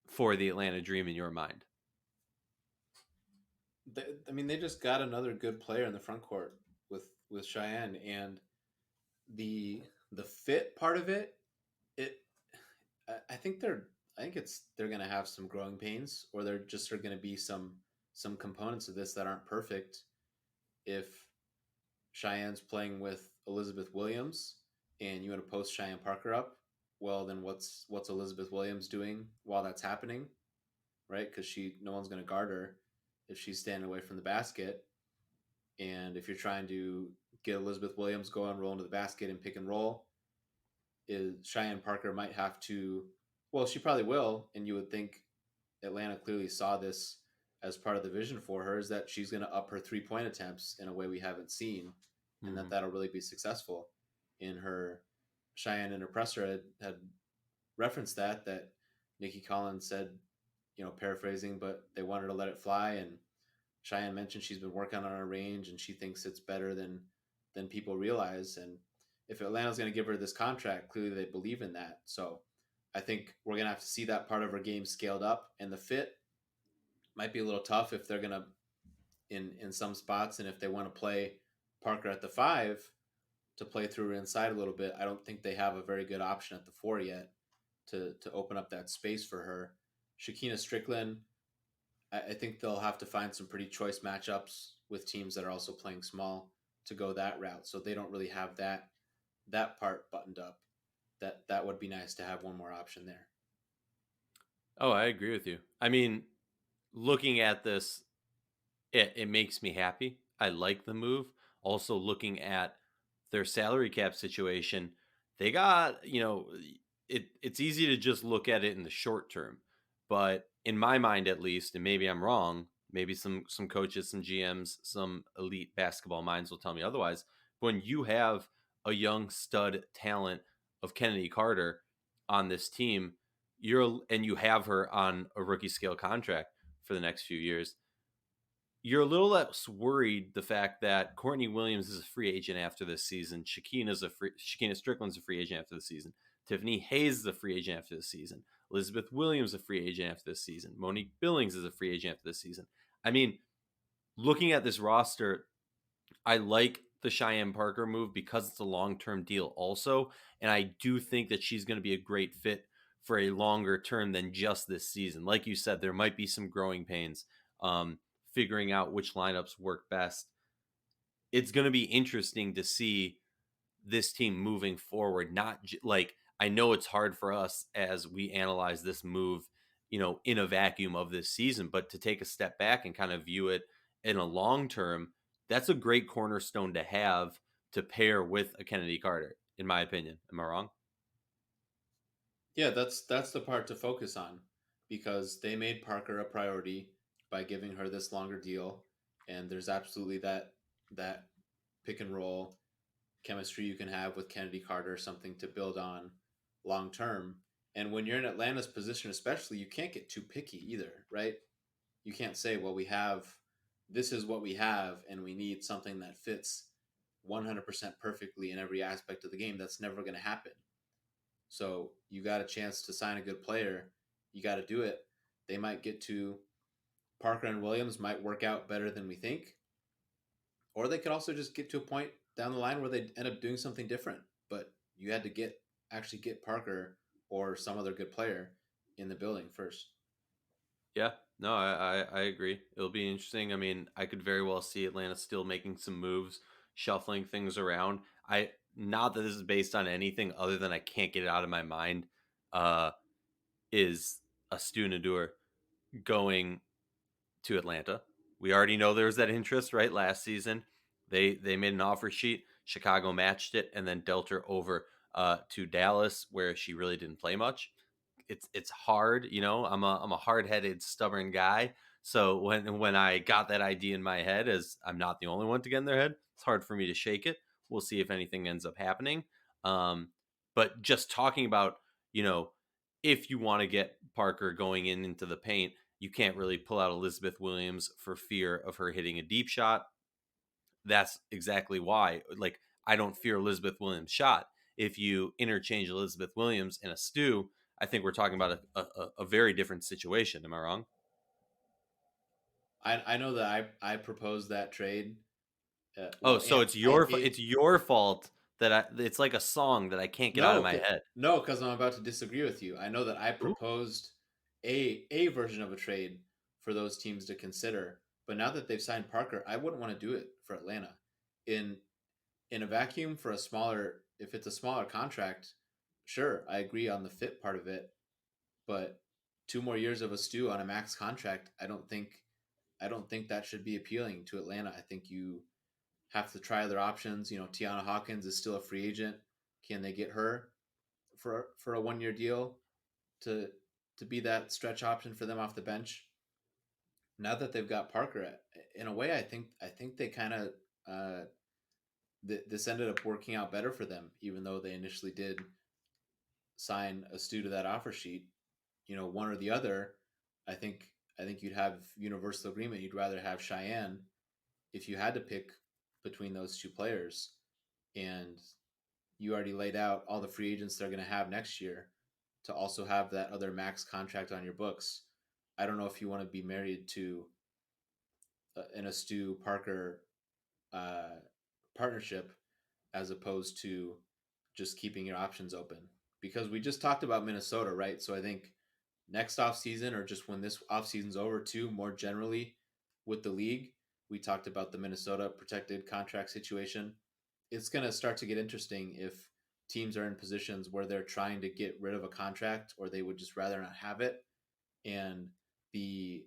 for the Atlanta Dream in your mind? They just got another good player in the front court with Cheyenne, and the the fit part of it. It I think they're gonna have some growing pains, or there just are gonna be some components of this that aren't perfect. If Cheyenne's playing with Elizabeth Williams and you want to post Cheyenne Parker up, well then what's Elizabeth Williams doing while that's happening, right? Because no one's gonna guard her if she's standing away from the basket. And if you're trying to get Elizabeth Williams going, roll into the basket and pick and roll, is Cheyenne Parker might have to. Well, she probably will, and you would think Atlanta clearly saw this as part of the vision for her, is that she's going to up her 3-point attempts in a way we haven't seen, and Mm-hmm. that'll really be successful. In her Cheyenne and her presser had referenced that Nikki Collins said, paraphrasing, but they wanted to let it fly, and Cheyenne mentioned she's been working on her range and she thinks it's better than people realize. And if Atlanta's going to give her this contract, clearly they believe in that. So I think we're going to have to see that part of her game scaled up, and the fit might be a little tough if they're going to in some spots, and if they want to play Parker at the 5 to play through her inside a little bit. I don't think they have a very good option at the 4 yet to open up that space for her. Shakina Strickland, I think they'll have to find some pretty choice matchups with teams that are also playing small to go that route. So they don't really have that part buttoned up. That would be nice to have one more option there. Oh, I agree with you. I mean, looking at this, it makes me happy. I like the move. Also, looking at their salary cap situation, they got, it's easy to just look at it in the short term. But in my mind at least, and maybe I'm wrong, maybe some coaches, some GMs, some elite basketball minds will tell me otherwise. When you have a young stud talent of Kennedy Carter on this team, you have her on a rookie scale contract for the next few years, you're a little less worried the fact that Courtney Williams is a free agent after this season. Shakina Strickland's a free agent after the season. Tiffany Hayes is a free agent after the season. Elizabeth Williams is a free agent after this season. Monique Billings is a free agent after this season. I mean, looking at this roster, I like the Cheyenne Parker move because it's a long-term deal also, and I do think that she's going to be a great fit for a longer term than just this season. Like you said, there might be some growing pains, figuring out which lineups work best. It's going to be interesting to see this team moving forward. Like, I know it's hard for us as we analyze this move, in a vacuum of this season, but to take a step back and kind of view it in a long term, that's a great cornerstone to have to pair with a Kennedy Carter, in my opinion. Am I wrong? Yeah, that's the part to focus on because they made Parker a priority by giving her this longer deal, and there's absolutely that pick and roll chemistry you can have with Kennedy Carter, something to build on long term. And when you're in Atlanta's position, especially, you can't get too picky either, right? You can't say, well, we have this is what we have, and we need something that fits 100% perfectly in every aspect of the game. That's never going to happen. So you got a chance to sign a good player. You got to do it. They might get to Parker and Williams might work out better than we think, or they could also just get to a point down the line where they end up doing something different. But you had to get Parker or some other good player in the building first. Yeah, no, I agree. It'll be interesting. I mean, I could very well see Atlanta still making some moves, shuffling things around. Not that this is based on anything other than I can't get it out of my mind. Uh, is a Stu Nadur going to Atlanta? We already know there was that interest, right? Last season, they made an offer sheet. Chicago matched it and then dealt her over to Dallas, where she really didn't play much. It's hard, I'm a hard headed, stubborn guy. So when I got that idea in my head, as I'm not the only one to get in their head, it's hard for me to shake it. We'll see if anything ends up happening. Um, but just talking about, you know, if you want to get Parker going into the paint, you can't really pull out Elizabeth Williams for fear of her hitting a deep shot. That's exactly why. Like, I don't fear Elizabeth Williams' shot. If you interchange Elizabeth Williams and a Stu, I think we're talking about a very different situation. Am I wrong? I know that I proposed that trade. Oh, Well, so and I gave it's your fault that it's like a song that I can't get out of no my head. no because I'm about to disagree with you. I know that I Ooh. proposed a version of a trade for those teams to consider, but now that they've signed Parker, I wouldn't want to do it for Atlanta. In in a vacuum for a smaller if it's a smaller contract, sure, I agree on the fit part of it, but 2 more years of a stew on a max contract, I don't think that should be appealing to Atlanta. I think you have to try other options. Tiana Hawkins is still a free agent. Can they get her for a 1 year deal to to be that stretch option for them off the bench? Now that they've got Parker, in a way, I think they kind of this ended up working out better for them, even though they initially did sign a Stu to that offer sheet. One or the other. I think you'd have universal agreement. You'd rather have Cheyenne if you had to pick between those two players, and you already laid out all the free agents they're going to have next year to also have that other max contract on your books. I don't know if you want to be married to an Stu Parker uh, partnership as opposed to just keeping your options open. Because we just talked about Minnesota, right? So I think next off season or just when this off season's over too, more generally with the league, we talked about the Minnesota protected contract situation. It's going to start to get interesting if teams are in positions where they're trying to get rid of a contract or they would just rather not have it. And the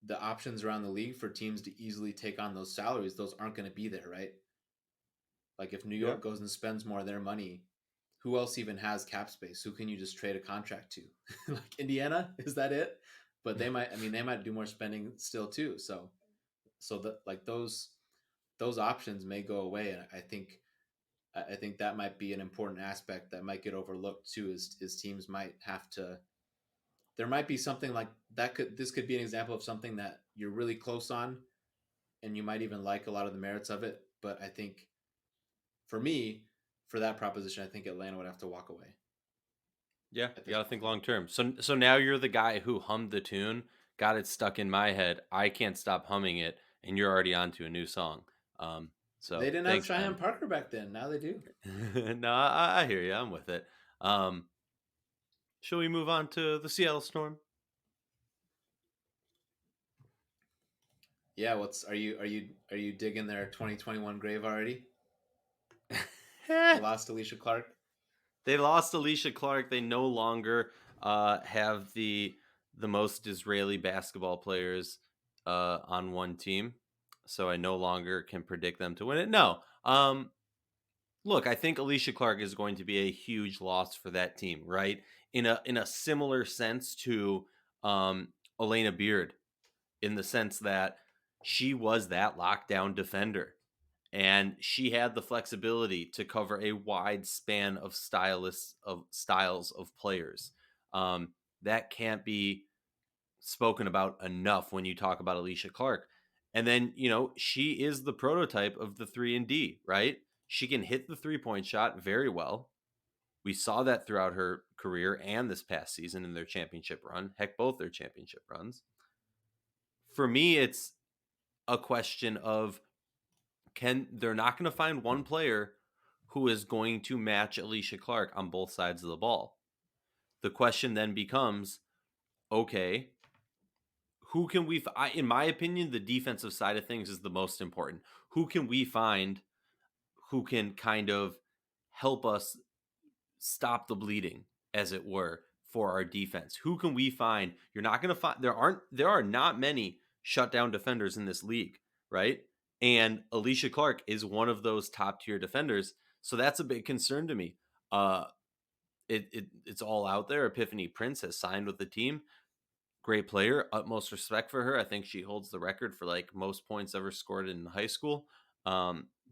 the options around the league for teams to easily take on those salaries, those aren't going to be there, right? Like if New Yeah. York goes and spends more of their money, who else even has cap space? Who can you just trade a contract to? Like Indiana, is that it? But they might. I mean, they might do more spending still too. So that like those options may go away, and I think that might be an important aspect that might get overlooked too. Is teams might have to. There might be something like that. This could be an example of something that you're really close on, and you might even like a lot of the merits of it. But I think for me, for that proposition, I think Atlanta would have to walk away Yeah, at you this got to think point. long term. So now you're the guy who hummed the tune, got it stuck in my head. I can't stop humming it, and you're already on to a new song. Um, They so didn't have thanks, Cheyenne man. Parker back then. Now they do. No, I hear you. I'm with it. Um, shall we move on to the Seattle Storm? Yeah. What's are you digging their 2021 grave already? They Eh, lost Alicia Clark. they lost Alicia Clark. They no longer have the most Israeli basketball players on one team, so I no longer can predict them to win it. No, look, I think Alicia Clark is going to be a huge loss for that team, right? In a similar sense to Elena Beard, in the sense that she was that lockdown defender and she had the flexibility to cover a wide span of styles of players. That can't be spoken about enough when you talk about Alicia Clark. And then, she is the prototype of the 3 and D, right? She can hit the three-point shot very well. We saw that throughout her career and this past season in their championship run. Heck, both their championship runs. For me, it's a question of they're not going to find one player who is going to match Alicia Clark on both sides of the ball. The question then becomes, okay, who can in my opinion, the defensive side of things is the most important. Who can we find who can kind of help us stop the bleeding, as it were, for our defense? Who can we find? You're not going to find there are not many shutdown defenders in this league, right? And Alicia Clark is one of those top tier defenders, so that's a big concern to me. It's all out there. Epiphany Prince has signed with the team. Great player, utmost respect for her. I think she holds the record for like most points ever scored in high school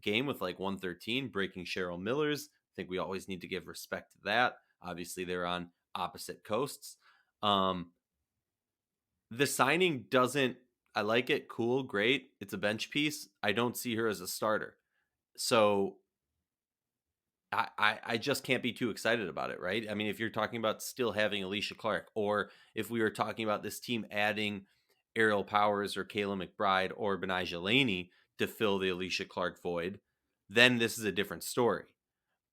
game with like 113, breaking Cheryl Miller's. I think we always need to give respect to that. Obviously, they're on opposite coasts. Um, the signing doesn't. I like it. Cool, great. It's a bench piece. I don't see her as a starter. So I just can't be too excited about it, right? I mean, if you're talking about still having Alicia Clark, or if we were talking about this team adding Ariel Powers or Kayla McBride or Benijah Laney to fill the Alicia Clark void, then this is a different story.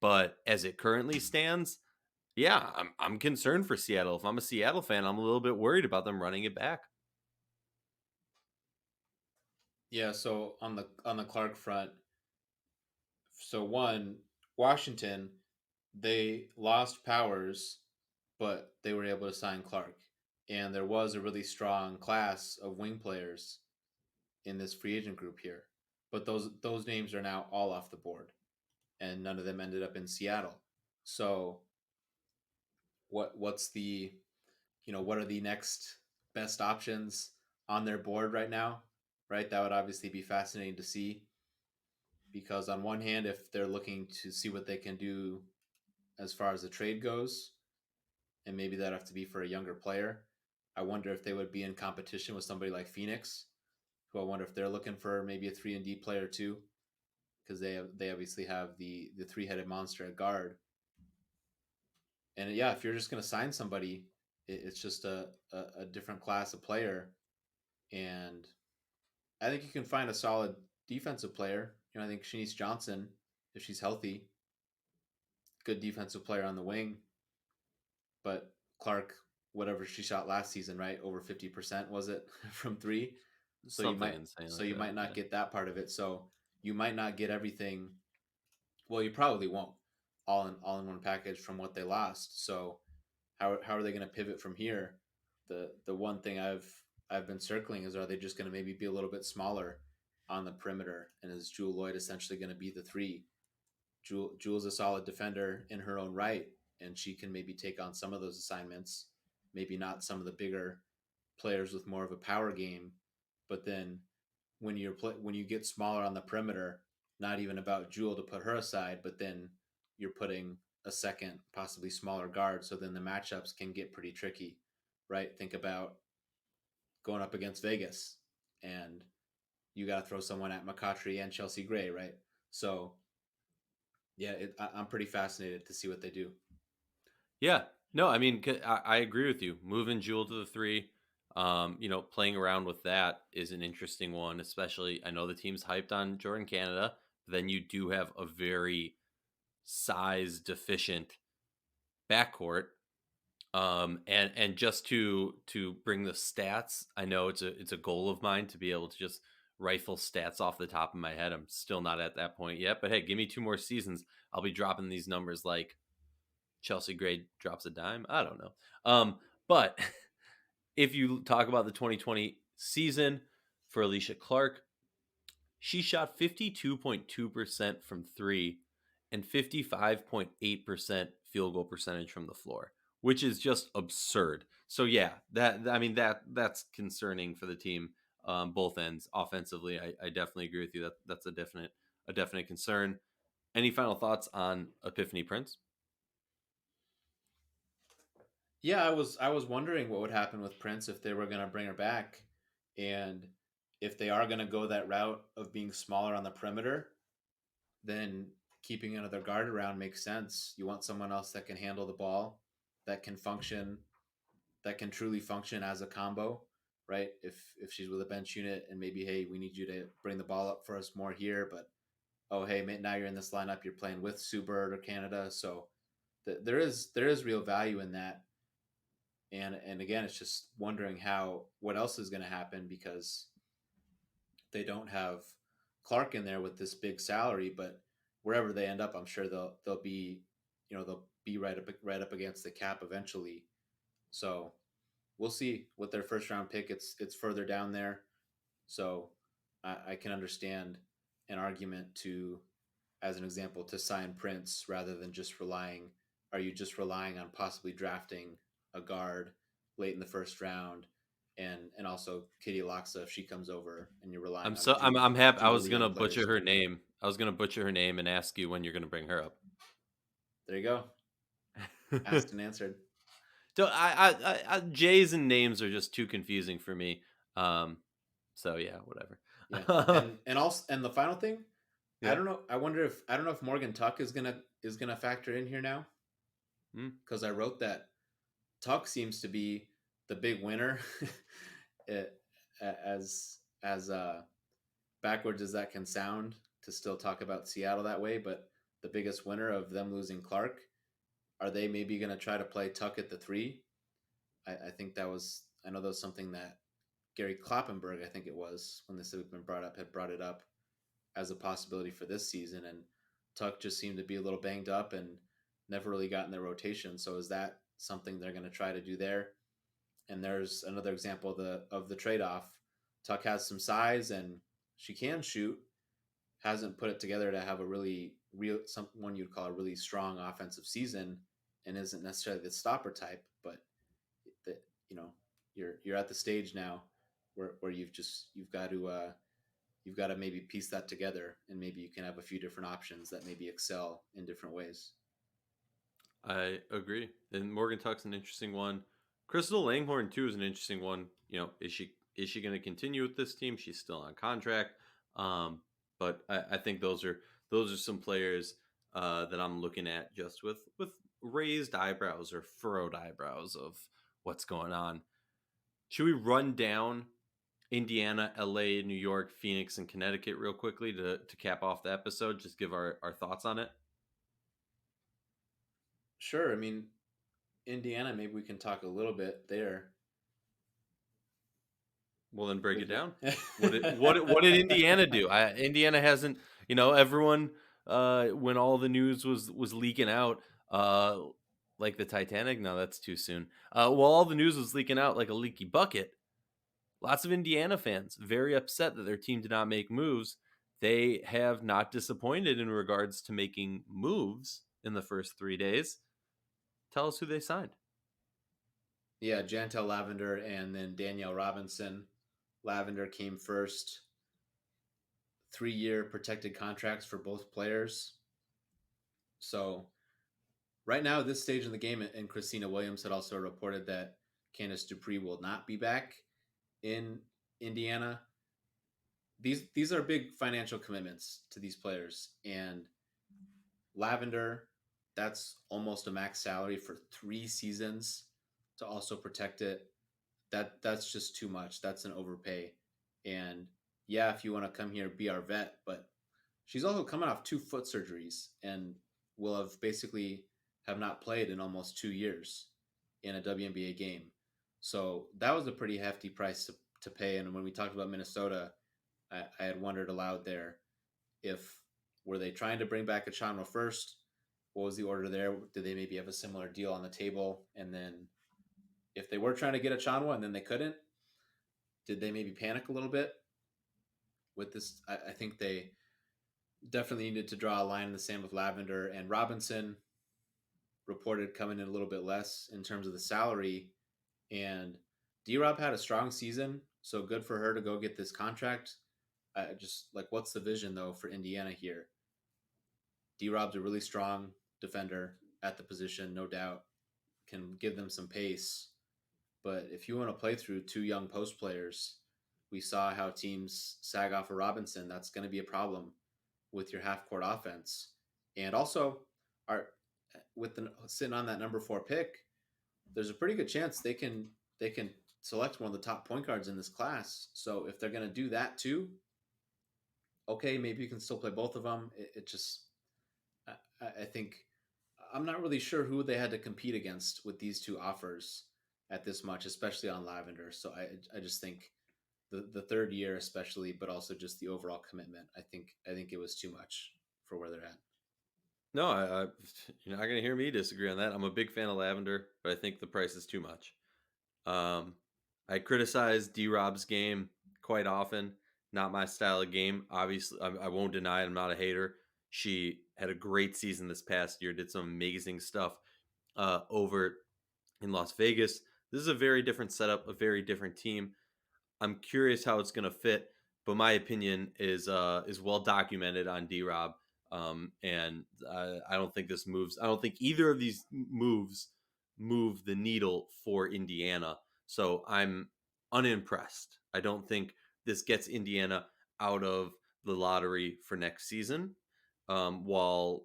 But as it currently stands, yeah, I'm concerned for Seattle. If I'm a Seattle fan, I'm a little bit worried about them running it back. Yeah. So on the Clark front, so one Washington, they lost Powers, but they were able to sign Clark, and there was a really strong class of wing players in this free agent group here. But those names are now all off the board, and none of them ended up in Seattle. So what's the what are the next best options on their board right now? Right, that would obviously be fascinating to see because on one hand, if they're looking to see what they can do as far as the trade goes, and maybe that'd have to be for a younger player. I wonder if they would be in competition with somebody like Phoenix, who I wonder if they're looking for maybe a 3 and D player too, because they obviously have the 3-headed monster at guard. And yeah, if you're just going to sign somebody, it's just a different class of player, and I think you can find a solid defensive player. I think Shanice Johnson, if she's healthy, good defensive player on the wing. But Clark, whatever she shot last season, right, over 50% was it from three? So you Something might insane so like you that. might not Yeah. get that part of it. So you might not get everything. Well, you probably won't all in one package from what they lost. So how are they going to pivot from here? The one thing I've I've been circling is, are they just going to maybe be a little bit smaller on the perimeter, and is Jewel Lloyd essentially going to be the three? Jewel's a solid defender in her own right, and she can maybe take on some of those assignments. Maybe not some of the bigger players with more of a power game, but then when you get smaller on the perimeter, not even about Jewel to put her aside, but then you're putting a second, possibly smaller guard. So then the matchups can get pretty tricky, right? Think about going up against Vegas, and you got to throw someone at McCautry and Chelsea Gray, right? So yeah, I'm pretty fascinated to see what they do. Yeah, no, I mean, I agree with you. Moving Jewel to the three, playing around with that is an interesting one. Especially, I know the team's hyped on Jordan Canada, but then you do have a very size deficient backcourt. And just to bring the stats, I know it's a goal of mine to be able to just rifle stats off the top of my head. I'm still not at that point yet, but hey, give me 2 more seasons, I'll be dropping these numbers like Chelsea Gray drops a dime. I don't know. But if you talk about the 2020 season for Alicia Clark, she shot 52.2% from three and 55.8% field goal percentage from the floor, which is just absurd. So yeah, that's concerning for the team, both ends. Offensively, I definitely agree with you. That's a definite concern. Any final thoughts on Epiphany Prince? Yeah, I was wondering what would happen with Prince if they were going to bring her back, and if they are going to go that route of being smaller on the perimeter, then keeping another guard around makes sense. You want someone else that can handle the ball, that can function, that can truly function as a combo, right? If she's with a bench unit and maybe, hey, we need you to bring the ball up for us more here, but oh hey, now you're in this lineup, you're playing with Sue Bird or Canada, so there is real value in that. And again, it's just wondering what else is going to happen, because they don't have Clark in there with this big salary, but wherever they end up, I'm sure they'll be, they'll be right up against the cap eventually. So we'll see with their first round pick. It's further down there, so I can understand an argument to, as an example, to sign Prince rather than just relying. Are you just relying on possibly drafting a guard late in the first round, and also Kitty Loxa if she comes over, and you're relying on I'm happy. I was really young gonna players? butcher her name. I was gonna butcher her name and ask you when you're gonna bring her up. There you go. Asked and answered. So J's and names are just too confusing for me. Um, so yeah, whatever. Yeah, and also, and the final thing, I Yeah. don't know. I don't know if Morgan Tuck is gonna factor in here now, Mm. because I wrote that Tuck seems to be the big winner, as backwards as that can sound to still talk about Seattle that way, but the biggest winner of them losing Clark. Are they maybe going to try to play Tuck at the three? I think I know that was something that Gary Kloppenberg, I think it was, when this had been brought up, had brought it up as a possibility for this season. And Tuck just seemed to be a little banged up and never really got in their rotation. So is that something they're going to try to do there? And there's another example of the trade off. Tuck has some size and she can shoot. Hasn't put it together to have a really real someone you'd call a really strong offensive season, and isn't necessarily the stopper type. But that you know you're at the stage now where you've got to maybe piece that together, and maybe you can have a few different options that maybe excel in different ways. I agree. And Morgan Tuck's an interesting one. Crystal Langhorn too is an interesting one. Is she going to continue with this team? She's still on contract. But I think those are some players that I'm looking at just with raised eyebrows or furrowed eyebrows of what's going on. Should we run down Indiana, LA, New York, Phoenix, and Connecticut real quickly to cap off the episode? Just give our thoughts on it. Sure. I mean, Indiana, maybe we can talk a little bit there. Well, then break it down. What did With what did Indiana do? Indiana hasn't, everyone when all the news was leaking out, like the Titanic. No, that's too soon. Well, all the news was leaking out like a leaky bucket. Lots of Indiana fans very upset that their team did not make moves. They have not disappointed in regards to making moves in the first 3 days. Tell us who they signed. Yeah, Jantel Lavender and then Danielle Robinson. Lavender came first. 3-year protected contracts for both players. So right now, this stage in the game, and Christina Williams had also reported that Candice Dupree will not be back in Indiana. These are big financial commitments to these players, and Lavender, that's almost a max salary for 3 seasons to also protect it. That's just too much. That's an overpay. And yeah, if you want to come here, be our vet, but she's also coming off 2 foot surgeries and will have basically have not played in almost 2 years in a WNBA game. So that was a pretty hefty price to pay. And when we talked about Minnesota, I had wondered aloud there if were they trying to bring back Achanwa first? What was the order there? Did they maybe have a similar deal on the table? And then if they were trying to get Achanwa and then they couldn't, did they maybe panic a little bit with this? I think they definitely needed to draw a line in the sand with Lavender and Robinson. Reported coming in a little bit less in terms of the salary. And D-Rob had a strong season, so good for her to go get this contract. Just like, what's the vision though for Indiana here? D-Rob's a really strong defender at the position, no doubt. Can give them some pace. But if you want to play through 2 young post players, we saw how teams sag off of Robinson. That's going to be a problem with your half court offense. And also, are with the sitting on that number 4 pick, there's a pretty good chance they can select one of the top point guards in this class. So if they're going to do that too, okay, maybe you can still play both of them. It just, I think, I'm not really sure who they had to compete against with these 2 offers at this much, especially on Lavender. So I just think the 3rd year, especially, but also just the overall commitment. I think it was too much for where they're at. No, you're not going to hear me disagree on that. I'm a big fan of Lavender, but I think the price is too much. I criticize D-Rob's game quite often. Not my style of game. Obviously, I won't deny it. I'm not a hater. She had a great season this past year, did some amazing stuff over in Las Vegas. This is a very different setup, a very different team. I'm curious how it's going to fit, but my opinion is well documented on D-Rob. And I don't think this moves. I don't think either of these moves move the needle for Indiana. So I'm unimpressed. I don't think this gets Indiana out of the lottery for next season. While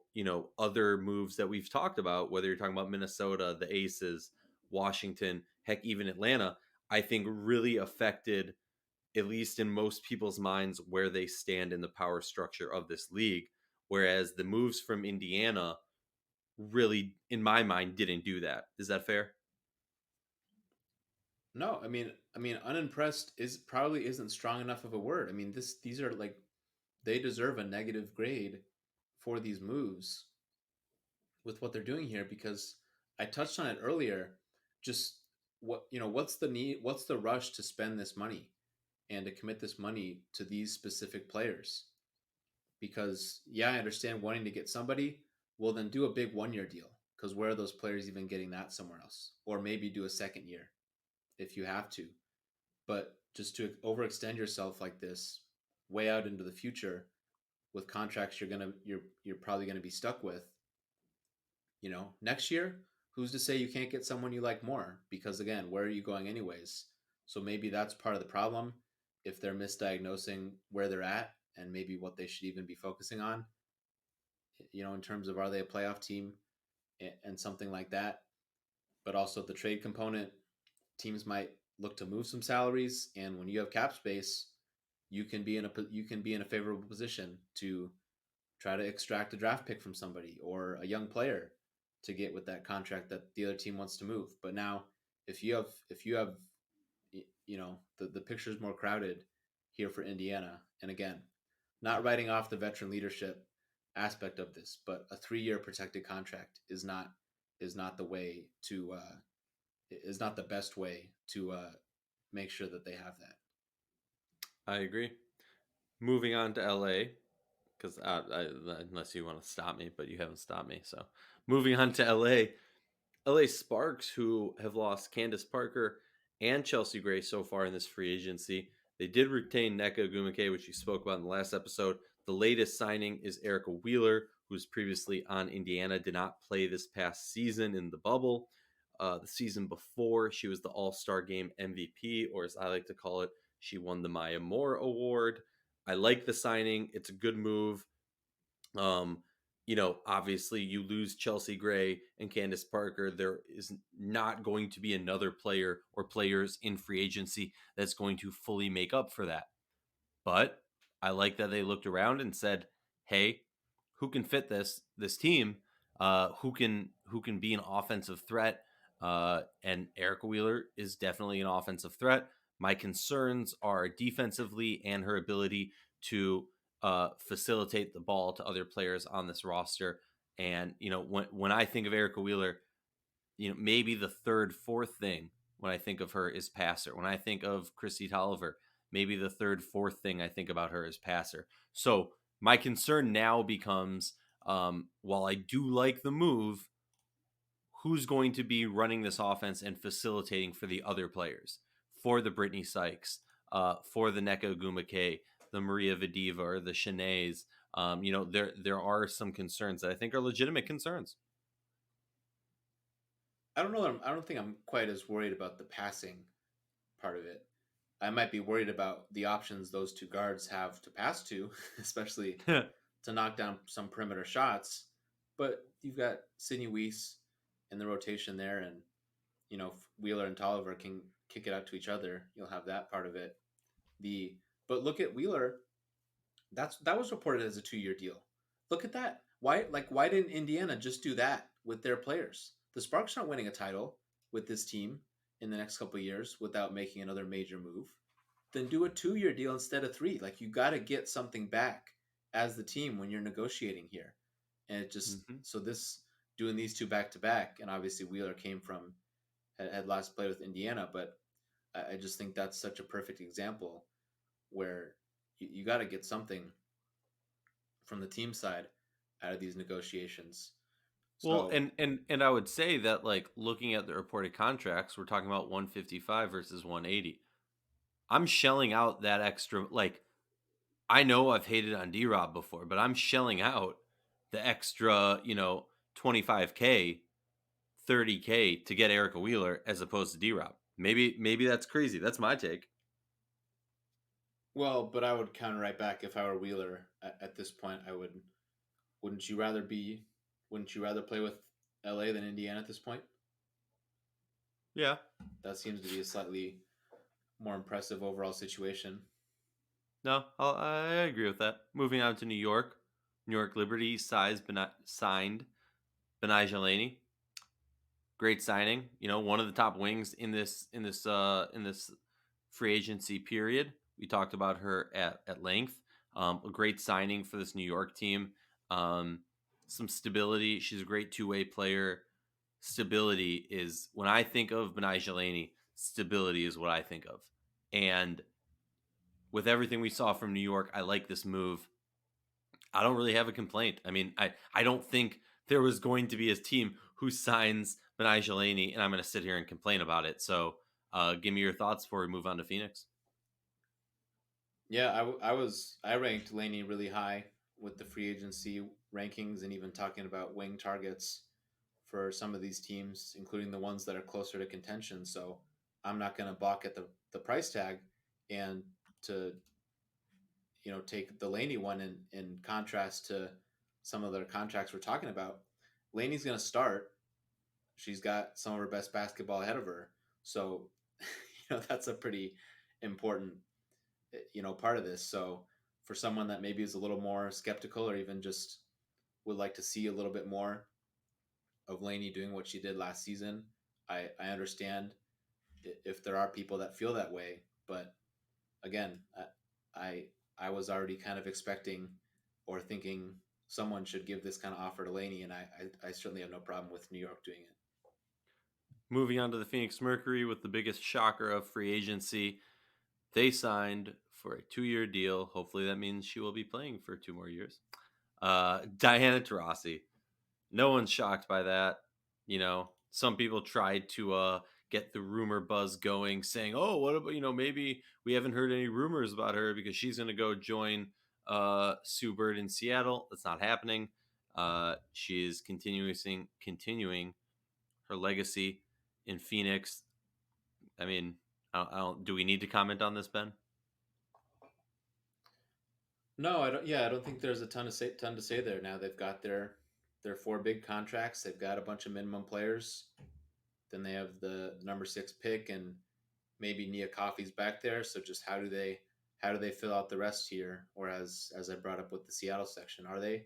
other moves that we've talked about, whether you're talking about Minnesota, the Aces, Washington, heck, even Atlanta, I think really affected, at least in most people's minds, where they stand in the power structure of this league. Whereas the moves from Indiana really, in my mind, didn't do that. Is that fair? No, I mean, unimpressed is probably isn't strong enough of a word. I mean, these are like they deserve a negative grade for these moves with what they're doing here because I touched on it earlier. Just what's the need? What's the rush to spend this money and to commit this money to these specific players? Because yeah, I understand wanting to get somebody. Well, then do a big 1-year deal because where are those players even getting that somewhere else? Or maybe do a second year if you have to. But just to overextend yourself like this way out into the future with contracts you're probably gonna be stuck with, next year, who's to say you can't get someone you like more? Because again, where are you going anyways? So maybe that's part of the problem if they're misdiagnosing where they're at and maybe what they should even be focusing on, in terms of are they a playoff team and something like that. But also the trade component, teams might look to move some salaries, and when you have cap space, you can be in a favorable position to try to extract a draft pick from somebody or a young player to get with that contract that the other team wants to move. But now, if you have the picture is more crowded here for Indiana, and again, not writing off the veteran leadership aspect of this, but a 3-year protected contract is not the way to is not the best way to make sure that they have that. I agree. Moving on to LA, because unless you want to stop me, but you haven't stopped me. So moving on to LA Sparks, who have lost Candace Parker and Chelsea Gray so far in this free agency. They did retain Neka Gumake, which you spoke about in the last episode. The latest signing is Erica Wheeler, who was previously on Indiana, did not play this past season in the bubble. The season before, she was the All Star Game MVP, or as I like to call it, she won the Maya Moore Award. I like the signing. It's a good move. Um, obviously you lose Chelsea Gray and Candace Parker. There is not going to be another player or players in free agency that's going to fully make up for that. But I like that they looked around and said, "Hey, who can fit this team? Who can be an offensive threat?" And Erica Wheeler is definitely an offensive threat. My concerns are defensively and her ability to facilitate the ball to other players on this roster. And when I think of Erica Wheeler, maybe the third, fourth thing when I think of her is passer. When I think of Chrissy Tolliver, maybe the third, fourth thing I think about her is passer. So my concern now becomes, while I do like the move, who's going to be running this offense and facilitating for the other players, for the Brittany Sykes, for the Neka Gumake, the Maria Vadiva, or the Shanays. There are some concerns that I think are legitimate concerns. I don't know. I don't think I'm quite as worried about the passing part of it. I might be worried about the options those two guards have to pass to, especially to knock down some perimeter shots. But you've got Sydney Weiss in the rotation there, and Wheeler and Tolliver can kick it out to each other. You'll have that part of it. The but look at Wheeler. That was reported as a 2-year deal. Look at that. Why didn't Indiana just do that with their players? The Sparks aren't winning a title with this team in the next couple of years without making another major move. Then do a 2-year deal instead of 3. Like, you got to get something back as the team when you're negotiating here. And it just Mm-hmm. so this doing these two back to back, and obviously Wheeler had last played with Indiana, but I just think that's such a perfect example where you got to get something from the team side out of these negotiations. Well, So, and I would say that, like, looking at the reported contracts, we're talking about 155 versus 180. I'm shelling out that extra. Like, I know I've hated on D Rob before, but I'm shelling out the extra, 25K, 30K to get Erica Wheeler as opposed to D Rob. Maybe that's crazy. That's my take. well, but I would counter right back if I were Wheeler at this point. I would. Wouldn't you rather be? Wouldn't you rather play with LA than Indiana at this point? Yeah. That seems to be a slightly more impressive overall situation. No, I agree with that. Moving on to New York. New York Liberty signed Benai Jelani. Great signing. One of the top wings in this free agency period. We talked about her at length. A great signing for this New York team. Some stability. She's a great two-way player. Stability is, when I think of Benai Jelani, stability is what I think of. And with everything we saw from New York, I like this move. I don't really have a complaint. I mean, I don't think there was going to be a team who signs Benai Jelani, and I'm going to sit here and complain about it. So, give me your thoughts before we move on to Phoenix. Yeah, I ranked Laney really high with the free agency rankings and even talking about wing targets for some of these teams, including the ones that are closer to contention. So I'm not going to balk at the price tag, and to take the Laney one in contrast to some of the contracts we're talking about. Laney's going to start. She's got some of her best basketball ahead of her, so that's a pretty important part of this. So for someone that maybe is a little more skeptical or even just would like to see a little bit more of Laney doing what she did last season, I understand if there are people that feel that way. But again, I I was already kind of expecting or thinking someone should give this kind of offer to Laney, and I certainly have no problem with New York doing it. Moving on to the Phoenix Mercury with the biggest shocker of free agency. They signed for a 2-year deal. Hopefully that means she will be playing for 2 more years. Diana Taurasi. No one's shocked by that. Some people tried to get the rumor buzz going, saying, "Oh, what about maybe we haven't heard any rumors about her because she's going to go join Sue Bird in Seattle." That's not happening. She is continuing her legacy in Phoenix. I mean, I don't. Do we need to comment on this, Ben? No, I don't. Yeah, I don't think there's a ton to say there. Now they've got their four big contracts. They've got a bunch of minimum players. Then they have the number 6 pick, and maybe Nia Coffey's back there. So just how do they fill out the rest here? Or as I brought up with the Seattle section, are they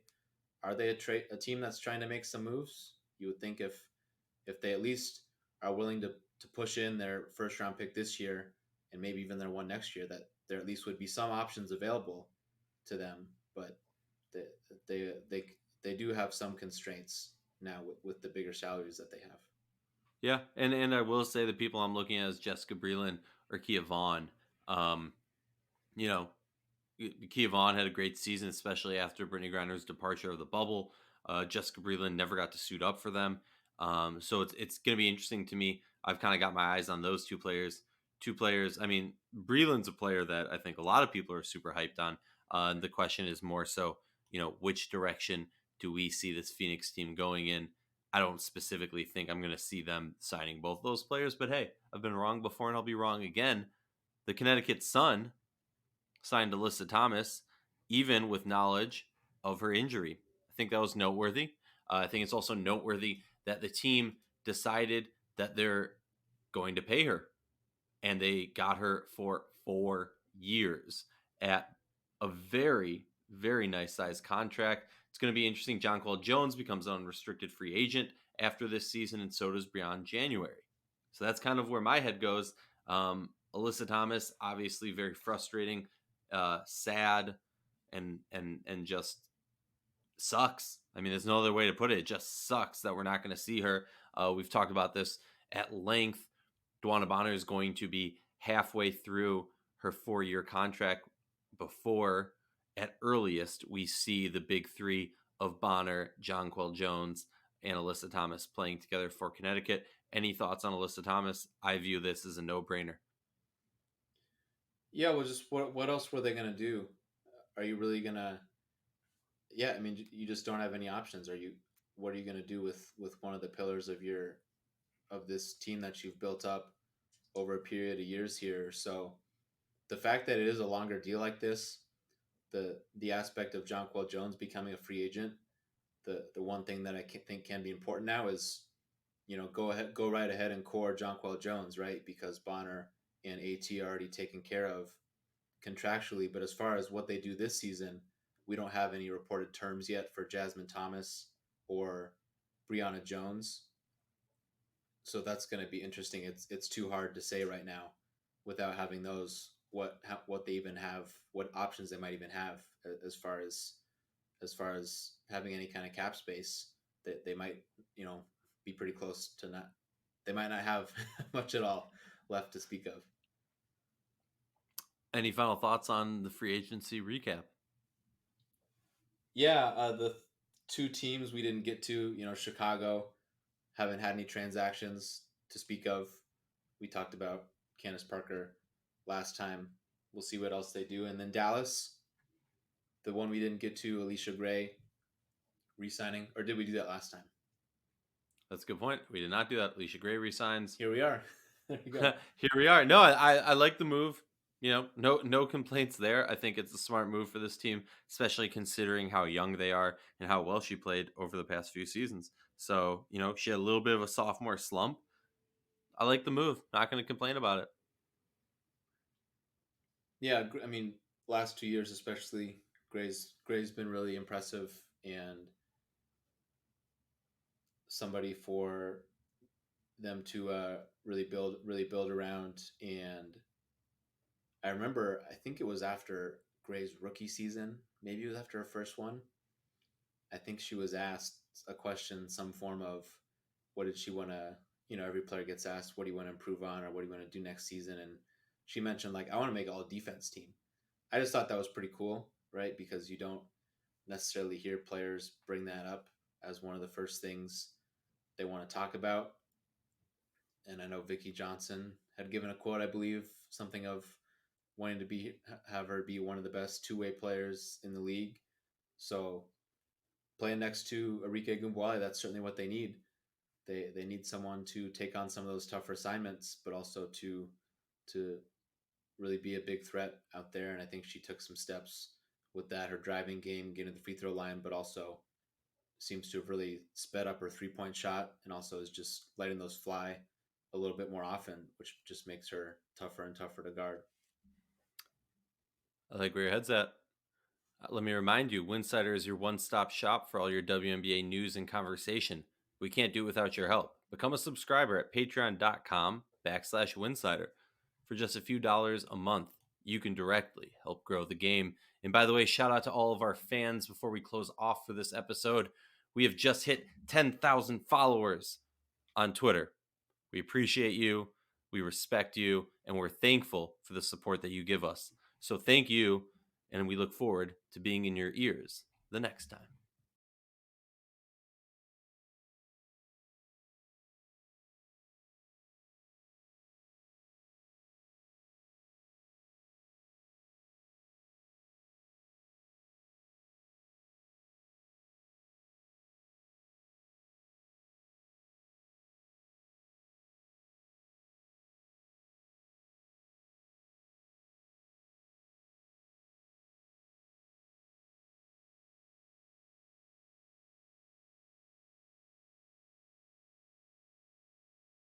a team that's trying to make some moves? You would think if they at least are willing to push in their first round pick this year and maybe even their one next year, that there at least would be some options available to them. But they they do have some constraints now with the bigger salaries that they have. Yeah, and I will say the people I'm looking at is Jessica Breland or Kia Vaughn. Um, you know, Kia Vaughn had a great season, especially after Brittany Griner's departure of the bubble. Jessica Breland never got to suit up for them. So it's going to be interesting to me. I've kind of got my eyes on those two players. Two players. I mean, Breland's a player that I think a lot of people are super hyped on. The question is more so, which direction do we see this Phoenix team going in? I don't specifically think I'm going to see them signing both those players, but hey, I've been wrong before and I'll be wrong again. The Connecticut Sun signed Alyssa Thomas, even with knowledge of her injury. I think that was noteworthy. I think it's also noteworthy that the team decided that they're going to pay her, and they got her for 4 years at a very, very nice size contract. It's going to be interesting. Jonquel Jones becomes an unrestricted free agent after this season, and so does Breon January. So that's kind of where my head goes. Alyssa Thomas, obviously very frustrating, sad, and just sucks. I mean, there's no other way to put it. It just sucks that we're not going to see her. We've talked about this at length. DeWanna Bonner is going to be halfway through her 4-year contract before, at earliest, we see the big three of Bonner, Jonquel Jones, and Alyssa Thomas playing together for Connecticut. Any thoughts on Alyssa Thomas? I view this as a no-brainer. Yeah, well, just what else were they gonna do? Are you really gonna? Yeah, I mean, you just don't have any options. Are you? What are you gonna do with one of the pillars of this team that you've built up over a period of years here? So the fact that it is a longer deal like this, the aspect of Jonquel Jones becoming a free agent, the one thing that I think can be important now is, go right ahead and core Jonquel Jones, right? Because Bonner and AT are already taken care of contractually. But as far as what they do this season, we don't have any reported terms yet for Jasmine Thomas or Brianna Jones. So that's going to be interesting. It's too hard to say right now without having those what they even have, what options they might even have as far as having any kind of cap space. That they might be pretty close to not. They might not have much at all left to speak of. Any final thoughts on the free agency recap? Yeah, the two teams we didn't get to, Chicago haven't had any transactions to speak of. We talked about Candace Parker last time. We'll see what else they do. And then Dallas, the one we didn't get to, Alicia Gray re-signing. Or did we do that last time? That's a good point. We did not do that. Alicia Gray resigns. Here we are. There you go. Here we are. No, I like the move. No complaints there. I think it's a smart move for this team, especially considering how young they are and how well she played over the past few seasons. So, she had a little bit of a sophomore slump. I like the move. Not going to complain about it. Yeah, I mean, last 2 years especially, Gray's been really impressive and somebody for them to really build around. And I remember, I think it was after Gray's rookie season, maybe it was after her first one. I think she was asked a question, some form of what did she want to, every player gets asked, what do you want to improve on or what do you want to do next season? And she mentioned, like, I want to make all defense team. I just thought that was pretty cool, right? Because you don't necessarily hear players bring that up as one of the first things they want to talk about. And I know Vicky Johnson had given a quote, I believe, something of wanting to have her be one of the best two-way players in the league. So playing next to Arike Gumbuale, that's certainly what they need. They need someone to take on some of those tougher assignments, but also to really be a big threat out there. And I think she took some steps with that. Her driving game, getting to the free throw line, but also seems to have really sped up her 3-point shot, and also is just letting those fly a little bit more often, which just makes her tougher and tougher to guard. I like where your head's at. Let me remind you, Winsidr is your one-stop shop for all your WNBA news and conversation. We can't do it without your help. Become a subscriber at patreon.com/Winsidr. For just a few dollars a month, you can directly help grow the game. And by the way, shout out to all of our fans before we close off for this episode. We have just hit 10,000 followers on Twitter. We appreciate you, we respect you, and we're thankful for the support that you give us. So thank you, and we look forward to being in your ears the next time.